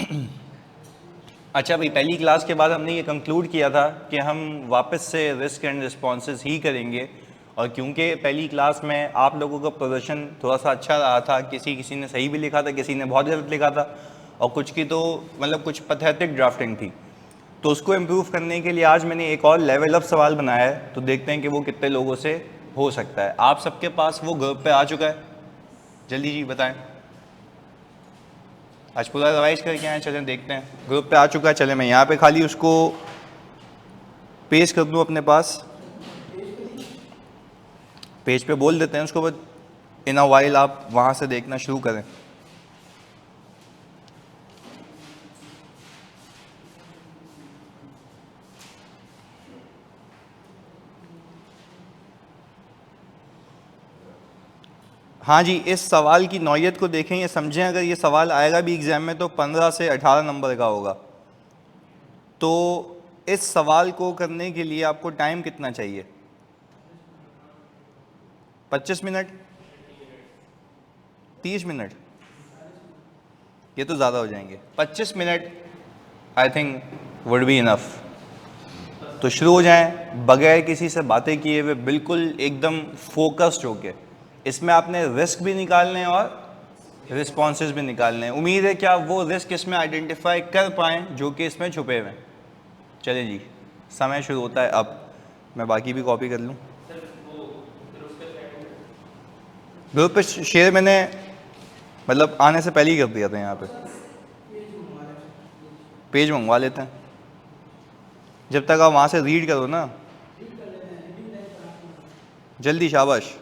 अच्छा भाई, पहली क्लास के बाद हमने ये कंक्लूड किया था कि हम वापस से रिस्क एंड रिस्पॉन्सेज ही करेंगे। और क्योंकि पहली क्लास में आप लोगों का प्रदर्शन थोड़ा सा अच्छा रहा था, किसी किसी ने सही भी लिखा था, किसी ने बहुत गलत लिखा था, और कुछ की तो मतलब कुछ पैथेटिक ड्राफ्टिंग थी, तो उसको इम्प्रूव करने के लिए आज मैंने एक और लेवल अप सवाल बनाया है। तो देखते हैं कि वो कितने लोगों से हो सकता है। आप सबके पास वो ग्रुप पे आ चुका है? जल्दी जी बताएं। आज पूरा रिवाइज करके आए, चलें देखते हैं। ग्रुप पे आ चुका है, चलें मैं यहाँ पे खाली उसको पेज कर दूँ अपने पास। पेज पे बोल देते हैं उसको, बस इन अ वाइल आप वहाँ से देखना शुरू करें। हाँ जी, इस सवाल की नौयत को देखें, ये समझें, अगर ये सवाल आएगा भी एग्जाम में तो 15 से 18 नंबर का होगा। तो इस सवाल को करने के लिए आपको टाइम कितना चाहिए? 25 मिनट? 30 मिनट? ये तो ज़्यादा हो जाएंगे। 25 minute I think would be enough. तो शुरू हो जाएं बगैर किसी से बातें किए हुए, बिल्कुल एकदम फोकस्ड होके। इसमें आपने रिस्क भी निकालने हैं और रिस्पॉन्सेज भी निकालने हैं। उम्मीद है कि आप वो रिस्क इसमें आइडेंटिफाई कर पाएँ जो कि इसमें छुपे हुए हैं। चलिए जी, समय शुरू होता है अब। मैं बाकी भी कॉपी कर लूँ। ग्रुप पे शेयर मैंने मतलब आने से पहले ही कर दिया था। यहाँ पे पेज मंगवा लेते हैं, जब तक आप वहाँ से रीड करो ना। जल्दी, शाबाश।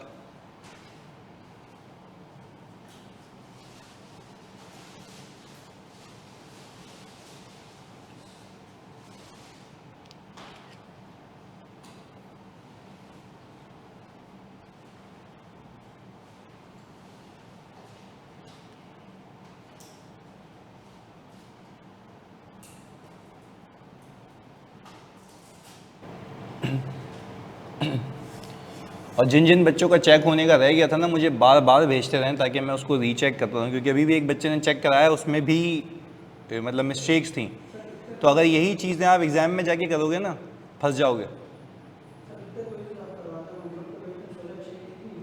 और जिन जिन बच्चों का चेक होने का रह गया था ना, मुझे बार बार भेजते रहें ताकि मैं उसको रीचेक करता रहूँ, क्योंकि अभी भी एक बच्चे ने चेक कराया, उसमें भी मतलब मिस्टेक्स थी। तो अगर यही चीज़ें आप एग्ज़ाम में जाके करोगे ना, फंस जाओगे।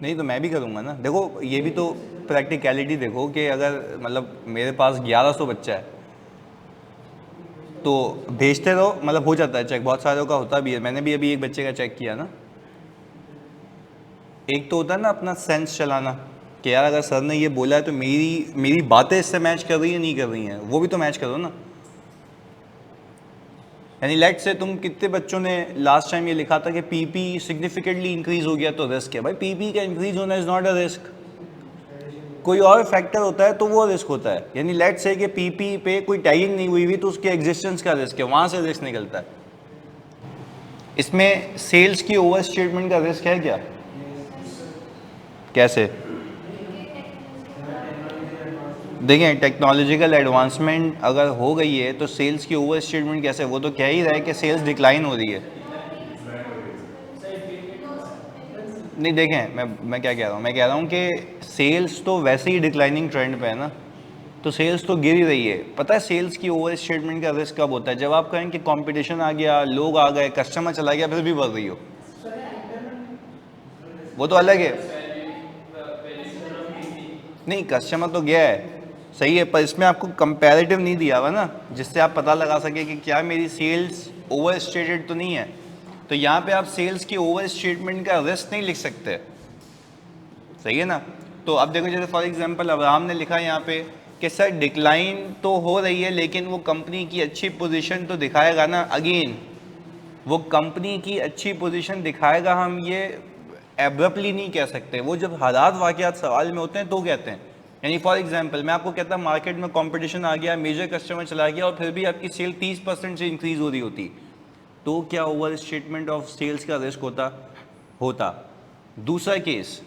नहीं तो मैं भी करूँगा ना। देखो ये भी तो प्रैक्टिकलिटी देखो कि अगर मतलब मेरे पास 1100 बच्चा है तो भेजते रहो, मतलब हो जाता है चेक। बहुत सारों का होता भी है, मैंने भी अभी एक बच्चे का चेक किया ना। एक तो होता है ना अपना सेंस चलाना कि यार अगर सर ने ये बोला है तो मेरी मेरी बातें इससे मैच कर रही है नहीं कर रही हैं, वो भी तो मैच करो ना। यानी लेट से तुम कितने बच्चों ने लास्ट टाइम ये लिखा था कि पीपी सिग्निफिकेंटली इंक्रीज हो गया तो रिस्क है। भाई पीपी का इंक्रीज होना इज नॉट अ रिस्क, कोई और फैक्टर होता है तो वो रिस्क होता है। यानी लेट से कि पीपी पे कोई टैगिंग नहीं हुई हुई तो उसके एग्जिस्टेंस का रिस्क है, वहां से रिस्क निकलता है। इसमें सेल्स की ओवर स्टेटमेंट का रिस्क है क्या? कैसे? देखें, टेक्नोलॉजिकल एडवांसमेंट अगर हो गई है तो सेल्स की ओवर स्टेटमेंट कैसे? वो तो कह ही रहा है कि सेल्स डिक्लाइन हो रही है। नहीं देखें, मैं क्या कह रहा हूँ, मैं कह रहा हूँ कि सेल्स तो वैसे ही डिक्लाइनिंग ट्रेंड पे है ना, तो सेल्स तो गिर ही रही है। पता है सेल्स की ओवर स्टेटमेंट का रिस्क कब होता है? जब आप कहें कि कंपटीशन आ गया, लोग आ गए, कस्टमर चला गया, फिर भी बढ़ रही हो, वो तो अलग है। नहीं, कस्टमर तो गया है, सही है, पर इसमें आपको कंपैरेटिव नहीं दिया हुआ ना जिससे आप पता लगा सके कि क्या मेरी सेल्स ओवर स्टेटेड तो नहीं है। तो यहाँ पे आप सेल्स की ओवर स्टेटमेंट का रिस्क नहीं लिख सकते, सही है ना। तो अब देखो, जैसे फॉर एग्जांपल अब्राहम ने लिखा यहाँ पे कि सर डिक्लाइन तो हो रही है लेकिन वो कंपनी की अच्छी पोजीशन तो दिखाएगा ना। अगेन वो कंपनी की अच्छी पोजीशन दिखाएगा, हम ये एब्रप्टली नहीं कह सकते। वो जब हालात वाकयात सवाल में होते हैं तो कहते हैं। यानी फॉर एग्जांपल मैं आपको कहता हूँ मार्केट में कंपटीशन आ गया, मेजर कस्टमर चला गया और फिर भी आपकी सेल 30% से इंक्रीज हो रही होती, तो क्या ओवर स्टेटमेंट ऑफ सेल्स का रिस्क होता? होता। दूसरा केस,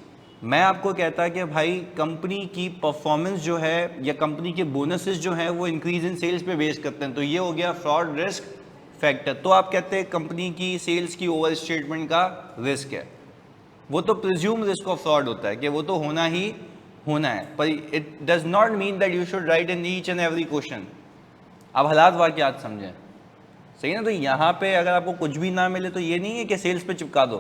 मैं आपको कहता कि भाई कंपनी की परफॉर्मेंस जो है या कंपनी के बोनसेस जो हैं वो इंक्रीज इन सेल्स पे बेस करते हैं, तो ये हो गया फ्रॉड रिस्क फैक्टर। तो आप कहते हैं कंपनी की सेल्स की ओवर स्टेटमेंट का रिस्क है। वो तो प्रिज्यूम रिस्क ऑफ फ्रॉड होता है कि वो तो होना ही होना है, पर it does not mean that you should write in each and every question. आप हालात वाक़यात समझें, सही ना। तो यहाँ पे अगर आपको कुछ भी ना मिले तो ये नहीं है कि सेल्स पे चिपका दो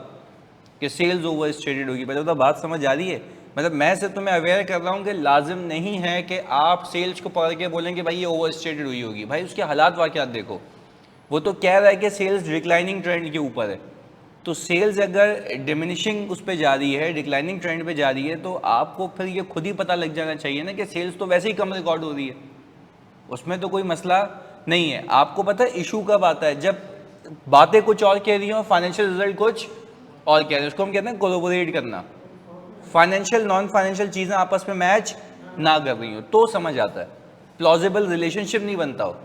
कि सेल्स ओवर स्टेटेड होगी। पहले तो बात समझ आ रही है, मतलब मैं सिर्फ तुम्हें अवेयर कर रहा हूँ कि लाजिम नहीं है कि आप सेल्स को पकड़ के बोलें कि भाई ये ओवर स्टेटेड हुई होगी। भाई उसके हालात वाक़यात देखो, वो तो कह रहा है कि सेल्स डिक्लाइनिंग ट्रेंड के ऊपर है। तो सेल्स अगर डिमिनिशिंग उस पर जा रही है, डिक्लाइनिंग ट्रेंड पे जा रही है, तो आपको फिर ये खुद ही पता लग जाना चाहिए ना कि सेल्स तो वैसे ही कम रिकॉर्ड हो रही है, उसमें तो कोई मसला नहीं है। आपको पता है इशू कब आता है, जब बातें कुछ और कह रही हैं और फाइनेंशियल रिजल्ट कुछ और कह रहे हैं। उसको हम कहते हैं कोलैबोरेट करना, फाइनेंशियल नॉन फाइनेंशियल चीज़ें आपस में मैच ना कर रही हो तो समझ आता है, प्लॉजिबल रिलेशनशिप नहीं बनता हो।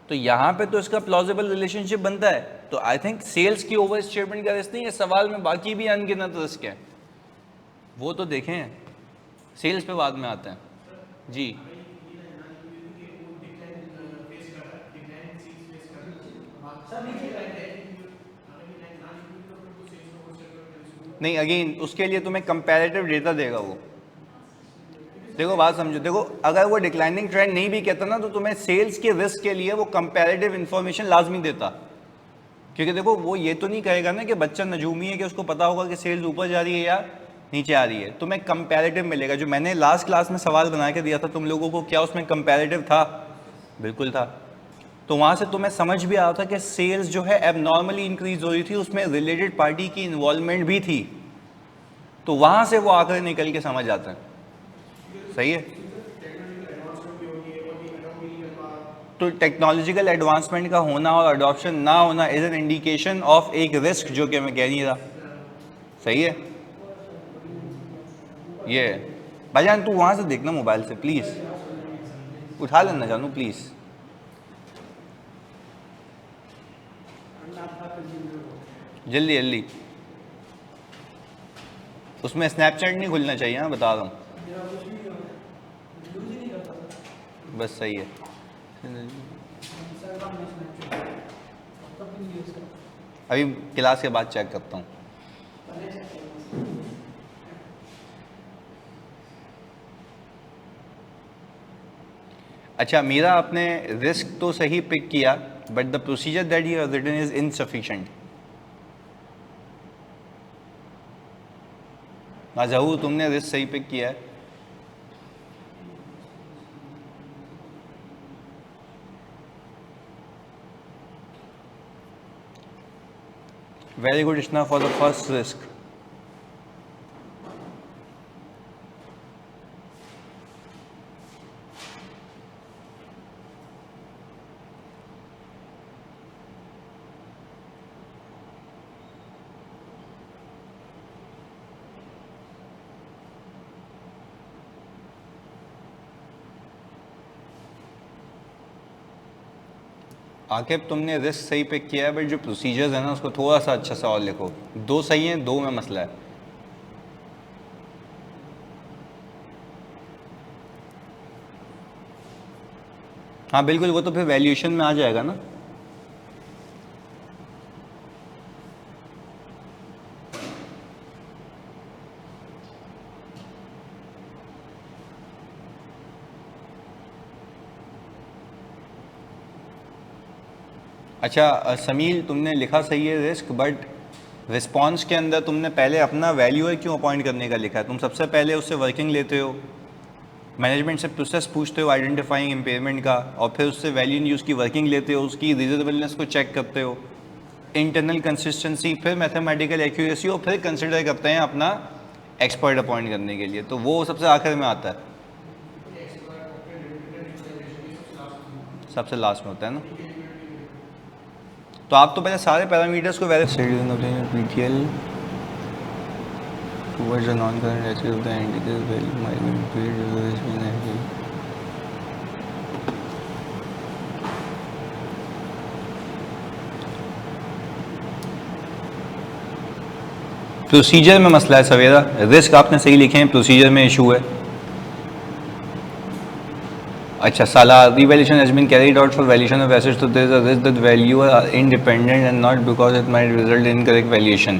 तो यहाँ पे तो इसका प्लॉजिबल रिलेशनशिप बनता है। तो आई थिंक सेल्स की ओवर स्टेटमेंट का रिस्क नहीं है, सवाल में बाकी भी अनगिनत रिस्क है, वो तो देखें, सेल्स पे बाद में आते हैं जी। नहीं, अगेन उसके लिए तुम्हें कंपैरेटिव डेटा देगा वो। देखो बात समझो, देखो अगर वो डिक्लाइनिंग ट्रेंड नहीं भी कहता ना तो तुम्हें सेल्स के रिस्क के लिए वो कंपैरेटिव इंफॉर्मेशन लाजमी देता, क्योंकि देखो वो ये तो नहीं कहेगा ना कि बच्चा नजूमी है कि उसको पता होगा कि सेल्स ऊपर जा रही है या नीचे आ रही है। तुम्हें कंपैरेटिव मिलेगा। जो मैंने लास्ट क्लास में सवाल बना के दिया था तुम लोगों को, क्या उसमें कंपैरेटिव था? बिल्कुल था। तो वहाँ से तुम्हें समझ भी आ रहा था कि सेल्स जो है एबनॉर्मली इंक्रीज हो रही थी, उसमें रिलेटेड पार्टी की इन्वॉल्वमेंट भी थी। तो वहाँ से वो आकर निकल के समझ आता है, सही है। तो टेक्नोलॉजिकल एडवांसमेंट का होना और अडॉप्शन ना होना इज एन इंडिकेशन ऑफ एक रिस्क, जो कि मैं कह नहीं रहा, सही है। ये भाईजान तू वहाँ से देखना मोबाइल से, प्लीज़ उठा लेना जानू प्लीज़। जल्दी जल्दी, उसमें स्नैपचैट नहीं खुलना चाहिए, हाँ बता रहा हूँ, बस सही है। अभी क्लास के बाद चेक करता हूँ। अच्छा, मेरा आपने रिस्क तो सही पिक किया, but the procedure that you have written is insufficient. Zahoor तुमने रिस्क सही पिक किया है, very good Ishna for the first risk. आखिर तुमने रिस्क सही पिक किया है, बट जो प्रोसीजर्स है ना उसको थोड़ा सा अच्छा सा और लिखो। दो सही हैं, दो में मसला है। हाँ बिल्कुल, वो तो फिर वैल्यूएशन में आ जाएगा ना। अच्छा समील, तुमने लिखा सही है रिस्क, बट रिस्पॉन्स के अंदर तुमने पहले अपना वैल्यूअर क्यों अपॉइंट करने का लिखा है? तुम सबसे पहले उससे वर्किंग लेते हो, मैनेजमेंट से प्रोसेस पूछते हो आइडेंटिफाइंग इम्पेयरमेंट का, और फिर उससे वैल्यू इन यूज़ की वर्किंग लेते हो, उसकी रीजनेबलनेस को चेक करते हो, इंटरनल कंसिस्टेंसी, फिर मैथमेटिकल एक्यूरेसी, और फिर कंसिडर करते हैं अपना एक्सपर्ट अपॉइंट करने के लिए। तो वो सबसे आखिर में आता है, सबसे लास्ट में होता है ना। तो आप तो पहले सारे पैरामीटर्स को verify towards the non-current axis of the indicator value might be increased. Procedure में मसला है सवेरा, रिस्क आपने सही लिखे हैं, प्रोसीजर में इशू है। अच्छा, साला revaluation has been carried out for valuation of assets, so there is a risk that valuer are independent and not because it might result in incorrect valuation.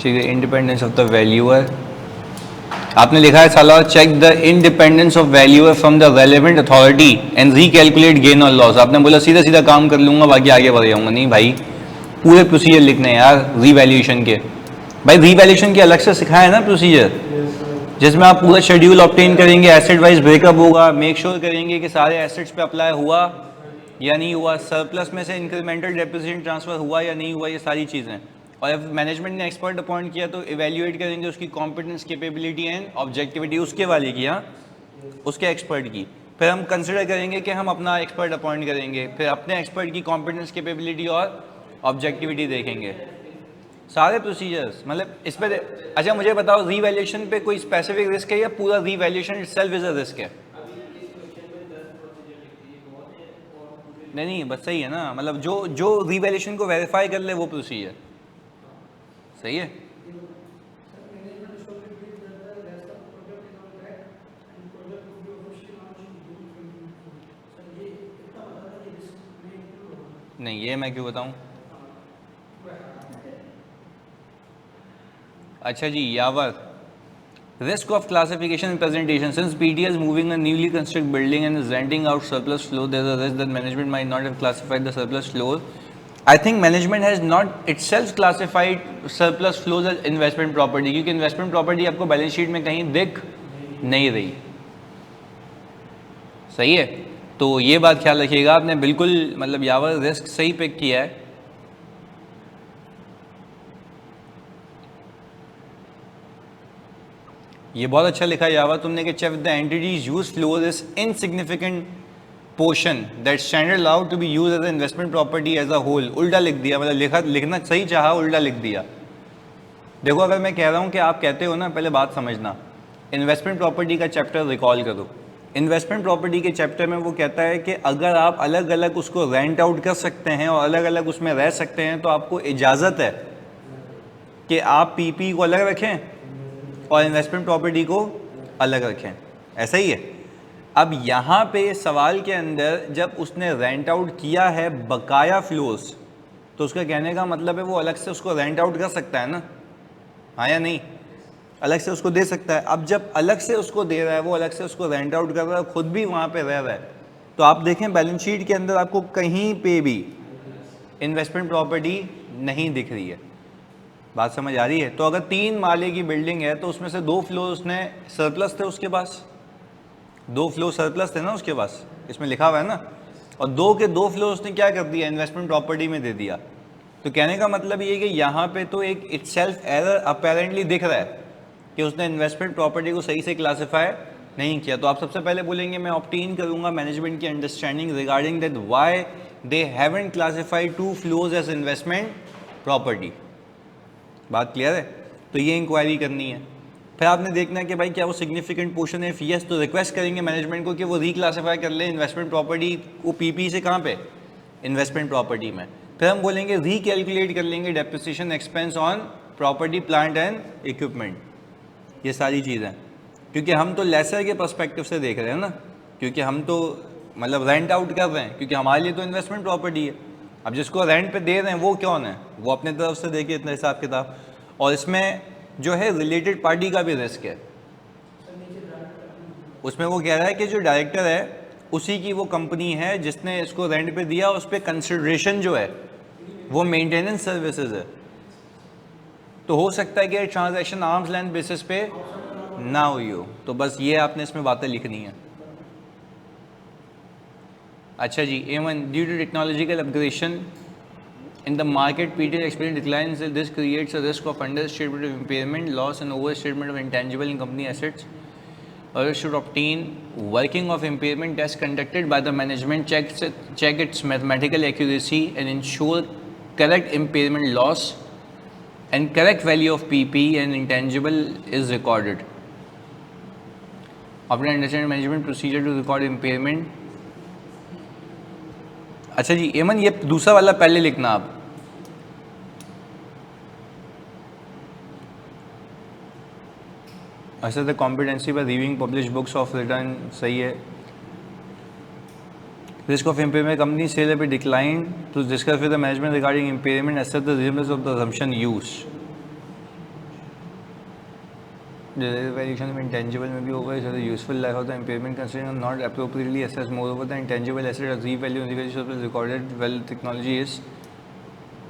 ठीक है, इंडिपेंडेंस ऑफ द वैल्यूअर आपने लिखा है साला check the independence of valuer from the relevant authority and recalculate gain और loss. आपने बोला सीधा सीधा काम कर लूंगा बाकी आगे बढ़ जाऊंगा। नहीं भाई, पूरे प्रोसीजर लिखने हैं यार रीवैल्यूएशन के। भाई रीवैल्यूएशन के अलग से सिखाया है ना प्रोसीजर, जिसमें आप पूरा शेड्यूल ऑब्टेन करेंगे, एसेट वाइज ब्रेकअप होगा, मेक श्योर करेंगे कि सारे एसेट्स पे अप्लाई हुआ या नहीं हुआ, सरप्लस में से इंक्रीमेंटल डेप्रिसिएशन ट्रांसफर हुआ या नहीं हुआ, ये सारी चीज़ें। और जब मैनेजमेंट ने एक्सपर्ट अपॉइंट किया तो इवेल्युएट करेंगे उसकी कॉम्पिटेंस, कैपेबिलिटी एंड ऑब्जेक्टिविटी, उसके वाले की, हाँ उसके एक्सपर्ट की। फिर हम कंसिडर करेंगे कि हम अपना एक्सपर्ट अपॉइंट करेंगे, फिर अपने एक्सपर्ट की कॉम्पिटेंस, कैपेबिलिटी और ऑब्जेक्टिविटी देखेंगे। सारे प्रोसीजर्स मतलब इस पर। अच्छा मुझे बताओ, रीवैल्यूएशन पे कोई स्पेसिफिक रिस्क है या पूरा revaluation itself is a risk है? नहीं बस सही है ना, मतलब जो जो रीवैल्यूएशन को वेरीफाई कर ले वो प्रोसीजर सही है। नहीं ये मैं क्यों बताऊं। अच्छा जी, यावर risk of classification and presentation. Since PTA is moving a newly constructed building and is renting out surplus floor, there is a risk that management might not have classified the surplus floor. I think management has not itself classified surplus flows as investment property, क्योंकि investment property आपको balance sheet में कहीं दिख नहीं रही। सही है, तो ये बात ख्याल रखिएगा। आपने बिल्कुल मतलब यावर रिस्क सही पिक किया है। ये बहुत अच्छा लिखा है यावा तुमने कि check the entities use floor is insignificant portion that standard allowed to be use as investment property as a whole. उल्टा लिख दिया, मतलब लिखना सही चाहा, उल्टा लिख दिया। देखो अगर मैं कह रहा हूँ कि आप कहते हो ना, पहले बात समझना, इन्वेस्टमेंट प्रॉपर्टी का चैप्टर रिकॉल करो। इन्वेस्टमेंट प्रॉपर्टी के चैप्टर में वो कहता है कि अगर आप अलग अलग उसको रेंट आउट कर सकते हैं और अलग अलग उसमें रह सकते हैं तो आपको इजाज़त है कि आप पीपी को अलग रखें और इन्वेस्टमेंट प्रॉपर्टी को अलग रखें। ऐसा ही है। अब यहाँ पे सवाल के अंदर जब उसने रेंट आउट किया है बकाया फ्लोस, तो उसका कहने का मतलब है वो अलग से उसको रेंट आउट कर सकता है ना, हाँ या नहीं, अलग से उसको दे सकता है। अब जब अलग से उसको दे रहा है, वो अलग से उसको रेंट आउट कर रहा है, खुद भी वहाँ पे रह रहा है, तो आप देखें बैलेंस शीट के अंदर आपको कहीं पे भी इन्वेस्टमेंट प्रॉपर्टी नहीं दिख रही है। बात समझ आ रही है? तो अगर 3 माले की बिल्डिंग है तो उसमें से 2 फ्लोर उसने सरप्लस थे उसके पास, 2 फ्लोर सरप्लस थे ना उसके पास, इसमें लिखा हुआ है ना, और 2 के 2 फ्लोर उसने क्या कर दिया, इन्वेस्टमेंट प्रॉपर्टी में दे दिया। तो कहने का मतलब ये कि यहाँ पे तो एक इटसेल्फ एरर अपेरेंटली दिख रहा है कि उसने इन्वेस्टमेंट प्रॉपर्टी को सही से क्लासीफाई नहीं किया। तो आप सबसे पहले बोलेंगे मैं ऑब्टेन करूँगा मैनेजमेंट की understanding regarding that why they haven't classified 2 floors as investment property. बात क्लियर है? तो ये इंक्वायरी करनी है। फिर आपने देखना है कि भाई क्या वो सिग्निफिकेंट पोर्शन है, यस तो रिक्वेस्ट करेंगे मैनेजमेंट को कि वो रिक्लासीफाई कर ले इन्वेस्टमेंट प्रॉपर्टी को पीपी से कहाँ पे, इन्वेस्टमेंट प्रॉपर्टी में। फिर हम बोलेंगे रीकैलकुलेट कर लेंगे depreciation expense on property plant and equipment, ये सारी चीज़ें, क्योंकि हम तो लेसर के पर्सपेक्टिव से देख रहे हैं ना, क्योंकि हम तो मतलब रेंट आउट कर रहे हैं, क्योंकि हमारे लिए तो इन्वेस्टमेंट प्रॉपर्टी है। अब जिसको रेंट पे दे रहे हैं वो कौन है, वो अपने तरफ से देखिए इतना हिसाब किताब। और इसमें जो है रिलेटेड पार्टी का भी रिस्क है। उसमें वो कह रहा है कि जो डायरेक्टर है उसी की वो कंपनी है जिसने इसको रेंट पे दिया, उस पर कंसिडरेशन जो है वो मेंटेनेंस सर्विसेज है। तो हो सकता है कि ट्रांजैक्शन आर्म्स लेंथ बेसिस पे ना हुई हो। तो बस ये आपने इसमें बातें लिखनी है। अच्छा जी, A1 due to technological upgradation in the market, PTA experience declines. This creates a risk of understatement of impairment, loss and overstatement of intangible in company assets. Others should obtain working of impairment test conducted by the management, check its mathematical accuracy and ensure correct impairment loss and correct value of PP and intangible is recorded. After understand management procedure to record impairment. अच्छा जी एमन, ये दूसरा वाला पहले लिखना आप। अच्छा the competency by reviewing publish books of return, सही है। Risk of impairment company sale पे decline to discuss with the management regarding impairment except the results of the assumption use. The valuation of intangible may be over so the useful life of the impairment considering are not appropriately assessed. Moreover, the intangible asset is revalued and revaluation is recorded while technology is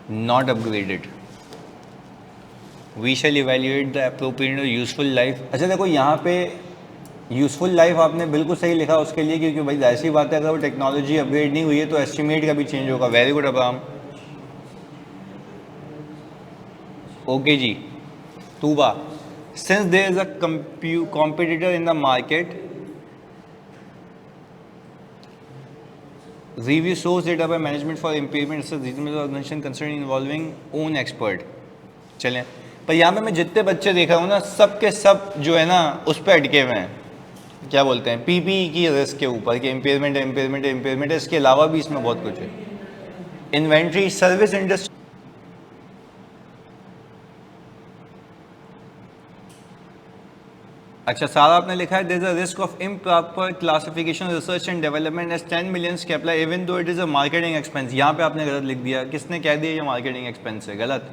not upgraded. We shall evaluate the appropriate or useful life. अच्छा देखो यहाँ पे useful life आपने बिल्कुल सही लिखा उसके लिए, क्योंकि भाई ऐसी बात है अगर वो टेक्नोलॉजी अपग्रेड नहीं हुई है तो एस्टिमेट का भी चेंज होगा. Very good Abraham. Okay ji. Tuba, since there is a competitor in the market, review source data by management for impairment assess reasonable organization concerning involving own expert. चलें, पर यहाँ पे मैं जितने बच्चे देख रहा हूँ ना सब के सब जो है ना उस पर अटके हुए हैं. क्या बोलते हैं पीपीई की रिस्क के ऊपर कि इम्पेयरमेंट है इम्पेयरमेंट है इम्पेयरमेंट है. इसके अलावा भी इसमें बहुत कुछ है. Inventory service industry. अच्छा सारा आपने लिखा है there is a risk of improper classification research and development as 10 million capital even though it is a marketing expense. यहाँ पे आपने गलत लिख दिया. किसने कह दिया ये मार्केटिंग एक्सपेंस है? गलत.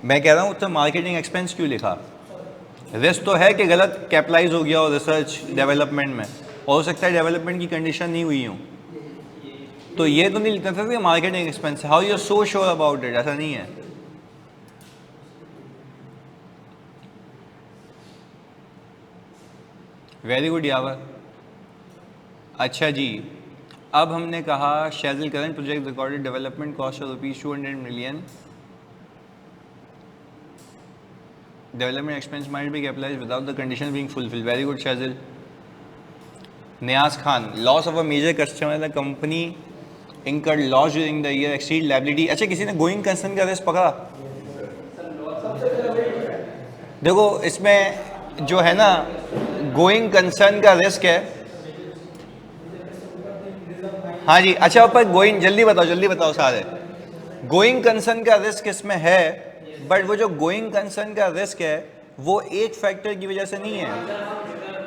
मैं कह रहा हूँ तो मार्केटिंग एक्सपेंस क्यों लिखा? रिस्क तो है कि गलत कैपिटलाइज हो गया हो रिसर्च डेवलपमेंट में, हो सकता है डेवलपमेंट की कंडीशन नहीं हुई हो, तो ये तो नहीं लिखना था कि marketing expense. How you so sure about it? ऐसा नहीं है. Very good Yawar. अच्छा जी, अब हमने कहा Shejil current project recorded development cost of ₹200 million. Development expense might be capitalized without the condition being fulfilled. Very good, Shazil. Niaz Khan, loss of a major customer, the company incurred loss during the year exceed liability. अच्छा किसी ने going concern का risk पकड़ा? देखो इसमें जो है ना गोइंग कंसर्न का रिस्क है. हाँ जी. अच्छा पर गोइंग जल्दी बताओ सारे. गोइंग कंसर्न का रिस्क इसमें है, बट वो जो गोइंग कंसर्न का रिस्क है वो एक फैक्टर की वजह से नहीं है.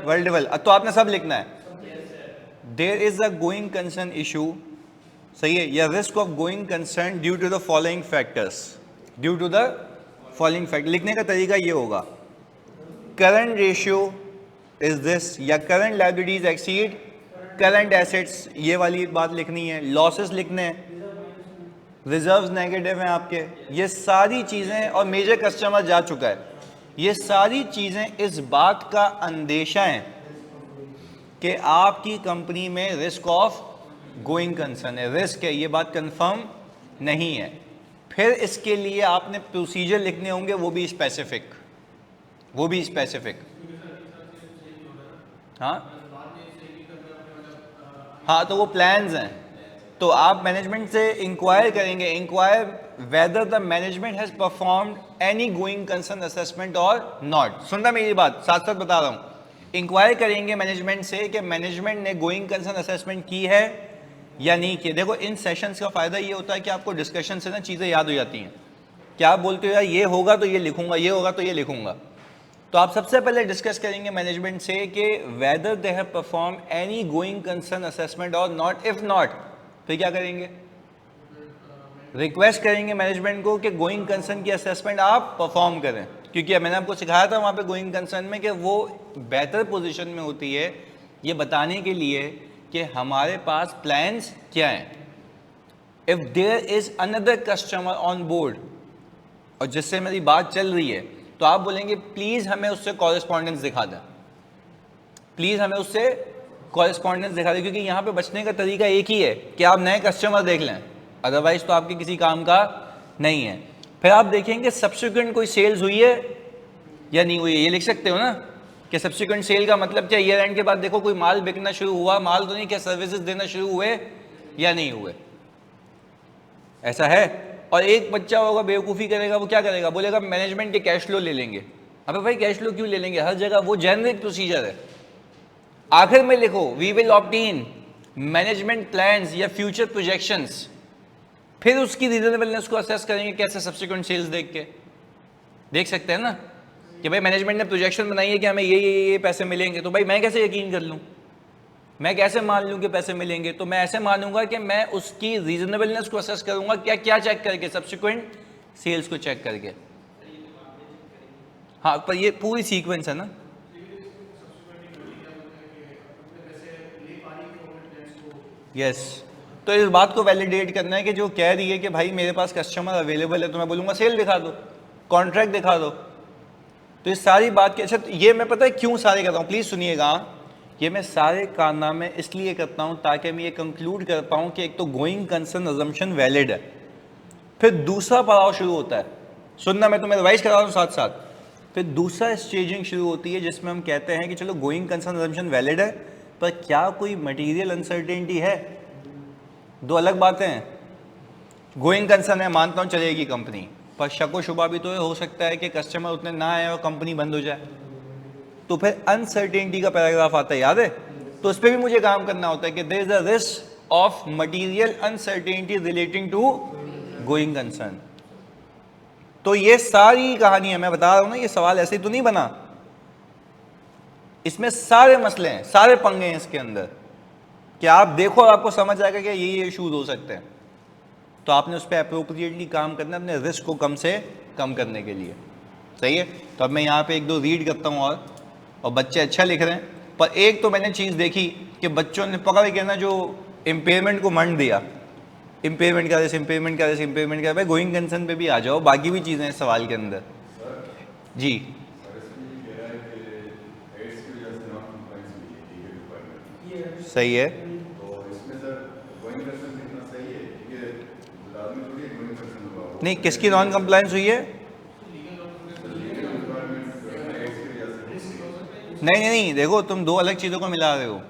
वर्ल्ड तो आपने सब लिखना है. There is a going concern issue. सही है. या risk of going concern due to the following factors. Due to the following factor लिखने का तरीका ये होगा. करंट रेशियो इज दिस, या current liabilities exceed current assets, ये वाली बात लिखनी है. लॉसेस लिखने हैं, रिजर्व्स नेगेटिव हैं आपके. ये सारी चीज़ें, और मेजर कस्टमर जा चुका है, ये सारी चीज़ें इस बात का अंदेशा है कि आपकी कंपनी में रिस्क ऑफ गोइंग कंसर्न है. रिस्क है, ये बात कंफर्म नहीं है. फिर इसके लिए आपने प्रोसीजर लिखने होंगे, वो भी स्पेसिफिक. हाँ तो वो प्लान्स हैं. तो आप मैनेजमेंट से इंक्वायर करेंगे, inquire whether the management has performed any going concern assessment और नॉट. सुनना मेरी बात, साथ साथ बता रहा हूँ. इंक्वायर करेंगे मैनेजमेंट से कि मैनेजमेंट ने गोइंग कंसर्न असेसमेंट की है या नहीं की. देखो इन सेशंस का फायदा ये होता है कि आपको डिस्कशन से ना चीज़ें याद हो जाती हैं. क्या आप बोलते हो यार ये होगा तो ये लिखूंगा, ये होगा तो ये लिखूंगा. तो आप सबसे पहले डिस्कस करेंगे मैनेजमेंट से कि whether they have perform any going concern assessment और नॉट. इफ नॉट, फिर क्या करेंगे? रिक्वेस्ट करेंगे मैनेजमेंट को कि गोइंग कंसर्न की असेसमेंट आप परफॉर्म करें, क्योंकि मैंने आपको सिखाया था वहाँ पे गोइंग कंसर्न में कि वो बेहतर पोजीशन में होती है ये बताने के लिए कि हमारे पास प्लान्स क्या हैं. If there is another customer on board और जिससे मेरी बात चल रही है, तो आप बोलेंगे प्लीज़ हमें उससे कॉरेस्पॉन्डेंस दिखा दें, प्लीज़ हमें उससे कॉरेस्पॉन्डेंस दिखा दें, क्योंकि यहाँ पे बचने का तरीका एक ही है कि आप नए कस्टमर देख लें, अदरवाइज तो आपके किसी काम का नहीं है. फिर आप देखेंगे सब्सिक्वेंट कोई सेल्स हुई है या नहीं हुई है. ये लिख सकते हो ना कि सब्सिक्वेंट सेल का मतलब क्या, ईयर एंड के बाद देखो कोई माल बिकना शुरू हुआ, माल तो नहीं, क्या सर्विसेज देना शुरू हुए या नहीं हुए. ऐसा है. और एक बच्चा होगा बेवकूफ़ी करेगा, वो क्या करेगा, बोलेगा मैनेजमेंट के कैश फ्लो ले लेंगे. अबे भाई कैश फ्लो क्यों ले लेंगे? हर जगह वो जेनरिक प्रोसीजर है. आखिर में लिखो we will obtain management plans या फ्यूचर प्रोजेक्शंस. फिर उसकी रीजनेबलनेस को असेस करेंगे कैसे, सब्सिक्वेंट सेल्स देख के. देख सकते हैं ना कि भाई मैनेजमेंट ने प्रोजेक्शन बनाई है कि हमें ये पैसे मिलेंगे, तो भाई मैं कैसे यकीन कर लूँ, मैं कैसे मान लूँ कि पैसे मिलेंगे? तो मैं ऐसे मानूंगा कि मैं उसकी रीजनेबलनेस को असेस करूंगा, क्या क्या चेक करके, सब्सिक्वेंट सेल्स को चेक करके. हाँ, पर ये पूरी सीक्वेंस है ना। यस, तो इस बात को वैलिडेट करना है कि जो कह रही है कि भाई मेरे पास कस्टमर अवेलेबल है, तो मैं बोलूँगा सेल दिखा दो, कॉन्ट्रैक्ट दिखा दो। तो ये सारी बात के, अच्छा ये मैं पता है क्यों सारे करता हूँ, प्लीज़ सुनिएगा। ये मैं सारे कारनामे इसलिए करता हूँ ताकि मैं ये कंक्लूड कर पाऊँ कि एक तो गोइंग कंसर्न अजम्पशन वैलिड है, फिर दूसरा पड़ाव शुरू होता है, सुनना मैं तुम्हें रिवाइज करा रहा हूँ साथ साथ। फिर दूसरा स्टेजिंग शुरू होती है जिसमें हम कहते हैं कि चलो गोइंग कंसर्न अजम्पशन वैलिड है, पर क्या कोई मटीरियल अनसर्टेनिटी है? दो अलग बातें हैं। गोइंग कंसर्न है, मानता हूँ चलेगी कंपनी, पर शक व शुबा भी तो हो सकता है कि कस्टमर उतने ना आए और कंपनी बंद हो जाए। तो फिर अनसर्टेनिटी का पैराग्राफ आता है, याद है? तो उस पर भी मुझे काम करना होता है कि there is a risk of material uncertainty relating to going concern. तो ये सारी कहानी है, मैं बता रहा हूं ना, ये सवाल ऐसे ही तो नहीं बना, इसमें सारे मसले हैं, सारे पंगे हैं इसके अंदर, कि आप देखो और आपको समझ आएगा कि ये इश्यूज हो सकते हैं। तो आपने उस पर अप्रोप्रिएटली काम करना है अपने रिस्क को कम से कम करने के लिए। सही है? तो अब मैं यहाँ पे एक दो रीड करता हूँ और बच्चे अच्छा लिख रहे हैं, पर एक तो मैंने चीज़ देखी कि बच्चों ने पकड़ के ना जो इम्पेयरमेंट को मंड दिया, इम्पेयरमेंट का इम्पेयरमेंट का इम्पेयरमेंट का। भाई गोइंग कंसर्न पे भी आ जाओ, बाकी भी चीज़ें हैं सवाल के अंदर। जी सही है। नहीं, किसकी नॉन कंप्लायंस हुई है? नहीं, देखो तुम दो अलग चीज़ों को मिला रहे हो।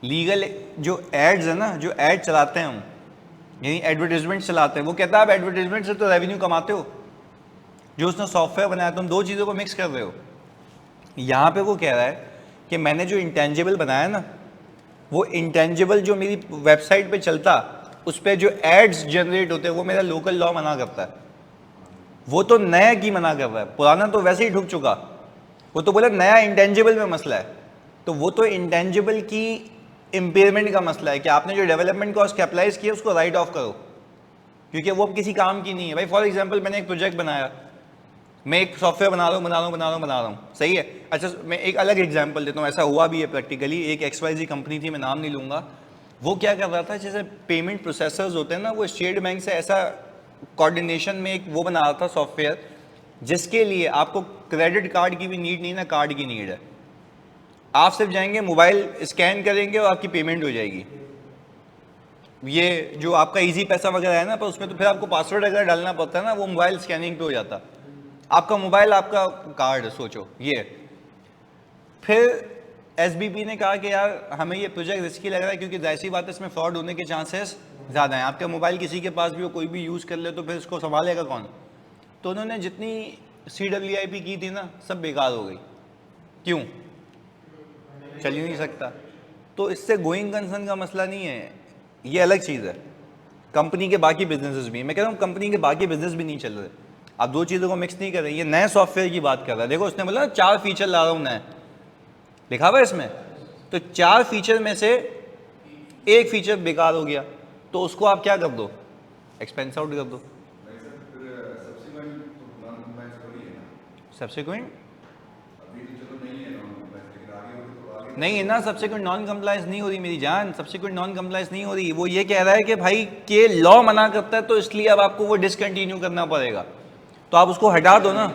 लीगल जो एड्स है ना, जो एड चलाते हैं हम, यानी एडवर्टीजमेंट चलाते हैं, वो कहता है आप एडवर्टीजमेंट से तो रेवेन्यू कमाते हो। जो उसने सॉफ्टवेयर बनाया, तुम दो चीज़ों को मिक्स कर रहे हो। यहाँ पे वो कह रहा है कि मैंने जो इंटेंजिबल बनाया ना, वो इंटेंजिबल जो मेरी वेबसाइट पे चलता, उस पर जो एड्स जनरेट होते हैं, वो मेरा लोकल लॉ मना करता है। वो तो नया की मना कर रहा है, पुराना तो वैसे ही ठुक चुका। वो तो बोला नया इंटेंजिबल में मसला है। तो वो तो इंटेंजिबल की इम्पेयरमेंट का मसला है कि आपने जो डेवलपमेंट कॉस्ट कैपिटलाइज किया उसको राइट ऑफ करो, क्योंकि वो अब किसी काम की नहीं है। भाई फॉर एग्जांपल मैंने एक प्रोजेक्ट बनाया, मैं एक सॉफ्टवेयर बना रहा हूँ, सही है। अच्छा मैं एक अलग एग्जांपल देता हूँ, ऐसा हुआ भी है प्रैक्टिकली। एक XYZ कंपनी थी, मैं नाम नहीं लूँगा, वो क्या कर रहा था, जैसे पेमेंट प्रोसेसर्स होते हैं ना, वो स्टेट बैंक से ऐसा कोऑर्डिनेशन में एक वो बना रहा था सॉफ्टवेयर, जिसके लिए आपको क्रेडिट कार्ड की भी नीड नहीं ना, कार्ड की नीड है। आप सिर्फ जाएंगे, मोबाइल स्कैन करेंगे और आपकी पेमेंट हो जाएगी। ये जो आपका इजी पैसा वगैरह है ना, पर उसमें तो फिर आपको पासवर्ड अगर डालना पड़ता है ना, वो मोबाइल स्कैनिंग पे हो जाता। आपका मोबाइल आपका कार्ड, सोचो ये। फिर SBP ने कहा कि यार हमें ये प्रोजेक्ट रिस्की लग रहा है, क्योंकि जाहिर सी बात है इसमें फ्रॉड होने के चांसेस ज़्यादा हैं। आपका मोबाइल किसी के पास भी हो, कोई भी यूज़ कर ले, तो फिर इसको संभालेगा कौन? तो उन्होंने जितनी CWIP की थी ना, सब बेकार हो गई। क्यों? चल ही नहीं सकता। तो इससे गोइंग कंसर्न का मसला नहीं है, ये अलग चीज़ है। कंपनी के बाकी बिजनेसेस भी, मैं कह रहा हूँ कंपनी के बाकी बिजनेस भी नहीं चल रहे। आप दो चीज़ों को मिक्स नहीं कर रहे। ये नए सॉफ्टवेयर की बात कर रहा है। देखो उसने बोला 4 फीचर ला रहा हूँ नए, लिखा हुआ है इसमें। तो 4 फीचर में से एक फीचर बेकार हो गया, तो उसको आप क्या कर दो? एक्सपेंस आउट कर दो। सब्सिक्वेंट नहीं है ना, सब्सिक्वेंट नॉन कंप्लायंस नहीं हो रही मेरी जान, सब्सिक्वेंट नॉन कंप्लायंस नहीं हो रही। वो ये कह रहा है कि भाई के लॉ मना करता है, तो इसलिए अब आपको वो डिसकंटिन्यू करना पड़ेगा, तो आप उसको हटा दो ना।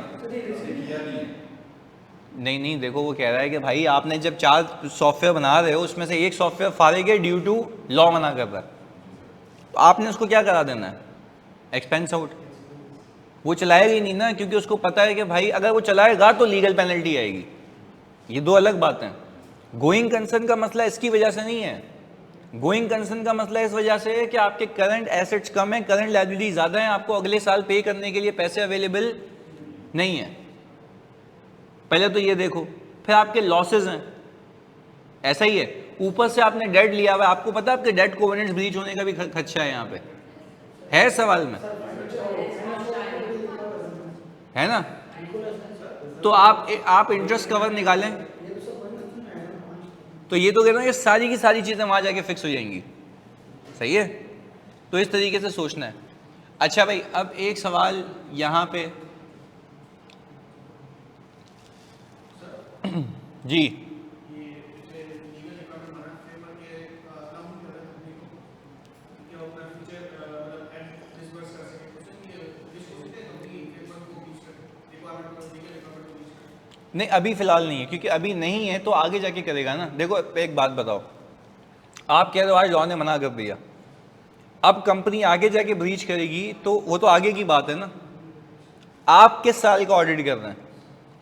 नहीं, देखो वो कह रहा है कि भाई आपने जब 4 सॉफ्टवेयर बना रहे हो, उसमें से एक सॉफ्टवेयर फाड़ेगे ड्यू टू लॉ मना कर रहा है, तो आपने उसको क्या करा देना है? Expense out. वो चलाएगा ही नहीं ना, क्योंकि उसको पता है कि भाई अगर वो चलाएगा तो लीगल पेनल्टी आएगी। ये दो अलग बातें। गोइंग कंसर्न का मसला इसकी वजह से नहीं है। गोइंग कंसर्न का मसला इस वजह से है कि आपके करंट एसेट्स कम है, करंट लायबिलिटी ज़्यादा है, आपको अगले साल पे करने के लिए पैसे अवेलेबल नहीं है। पहले तो ये देखो, फिर आपके लॉसेज हैं, ऐसा ही है। ऊपर से आपने डेट लिया हुआ है, आपको पता है आपके डेट कोवेनेंट्स ब्रीच होने का भी खदशा है यहाँ पे, है सवाल में, है ना? तो आप इंटरेस्ट कवर निकालें, तो ये तो कहना ये सारी की सारी चीज़ें वहाँ जाके फिक्स हो जाएंगी। सही है? तो इस तरीके से सोचना है। अच्छा भाई, अब एक सवाल यहाँ पे जी नहीं, अभी फिलहाल नहीं है, क्योंकि अभी नहीं है तो आगे जाके करेगा ना। देखो एक बात बताओ, आप कह रहे हो आज लॉ ने मना कर दिया, अब कंपनी आगे जाके ब्रीच करेगी तो वो तो आगे की बात है ना। आप किस साल का ऑडिट कर रहे हैं?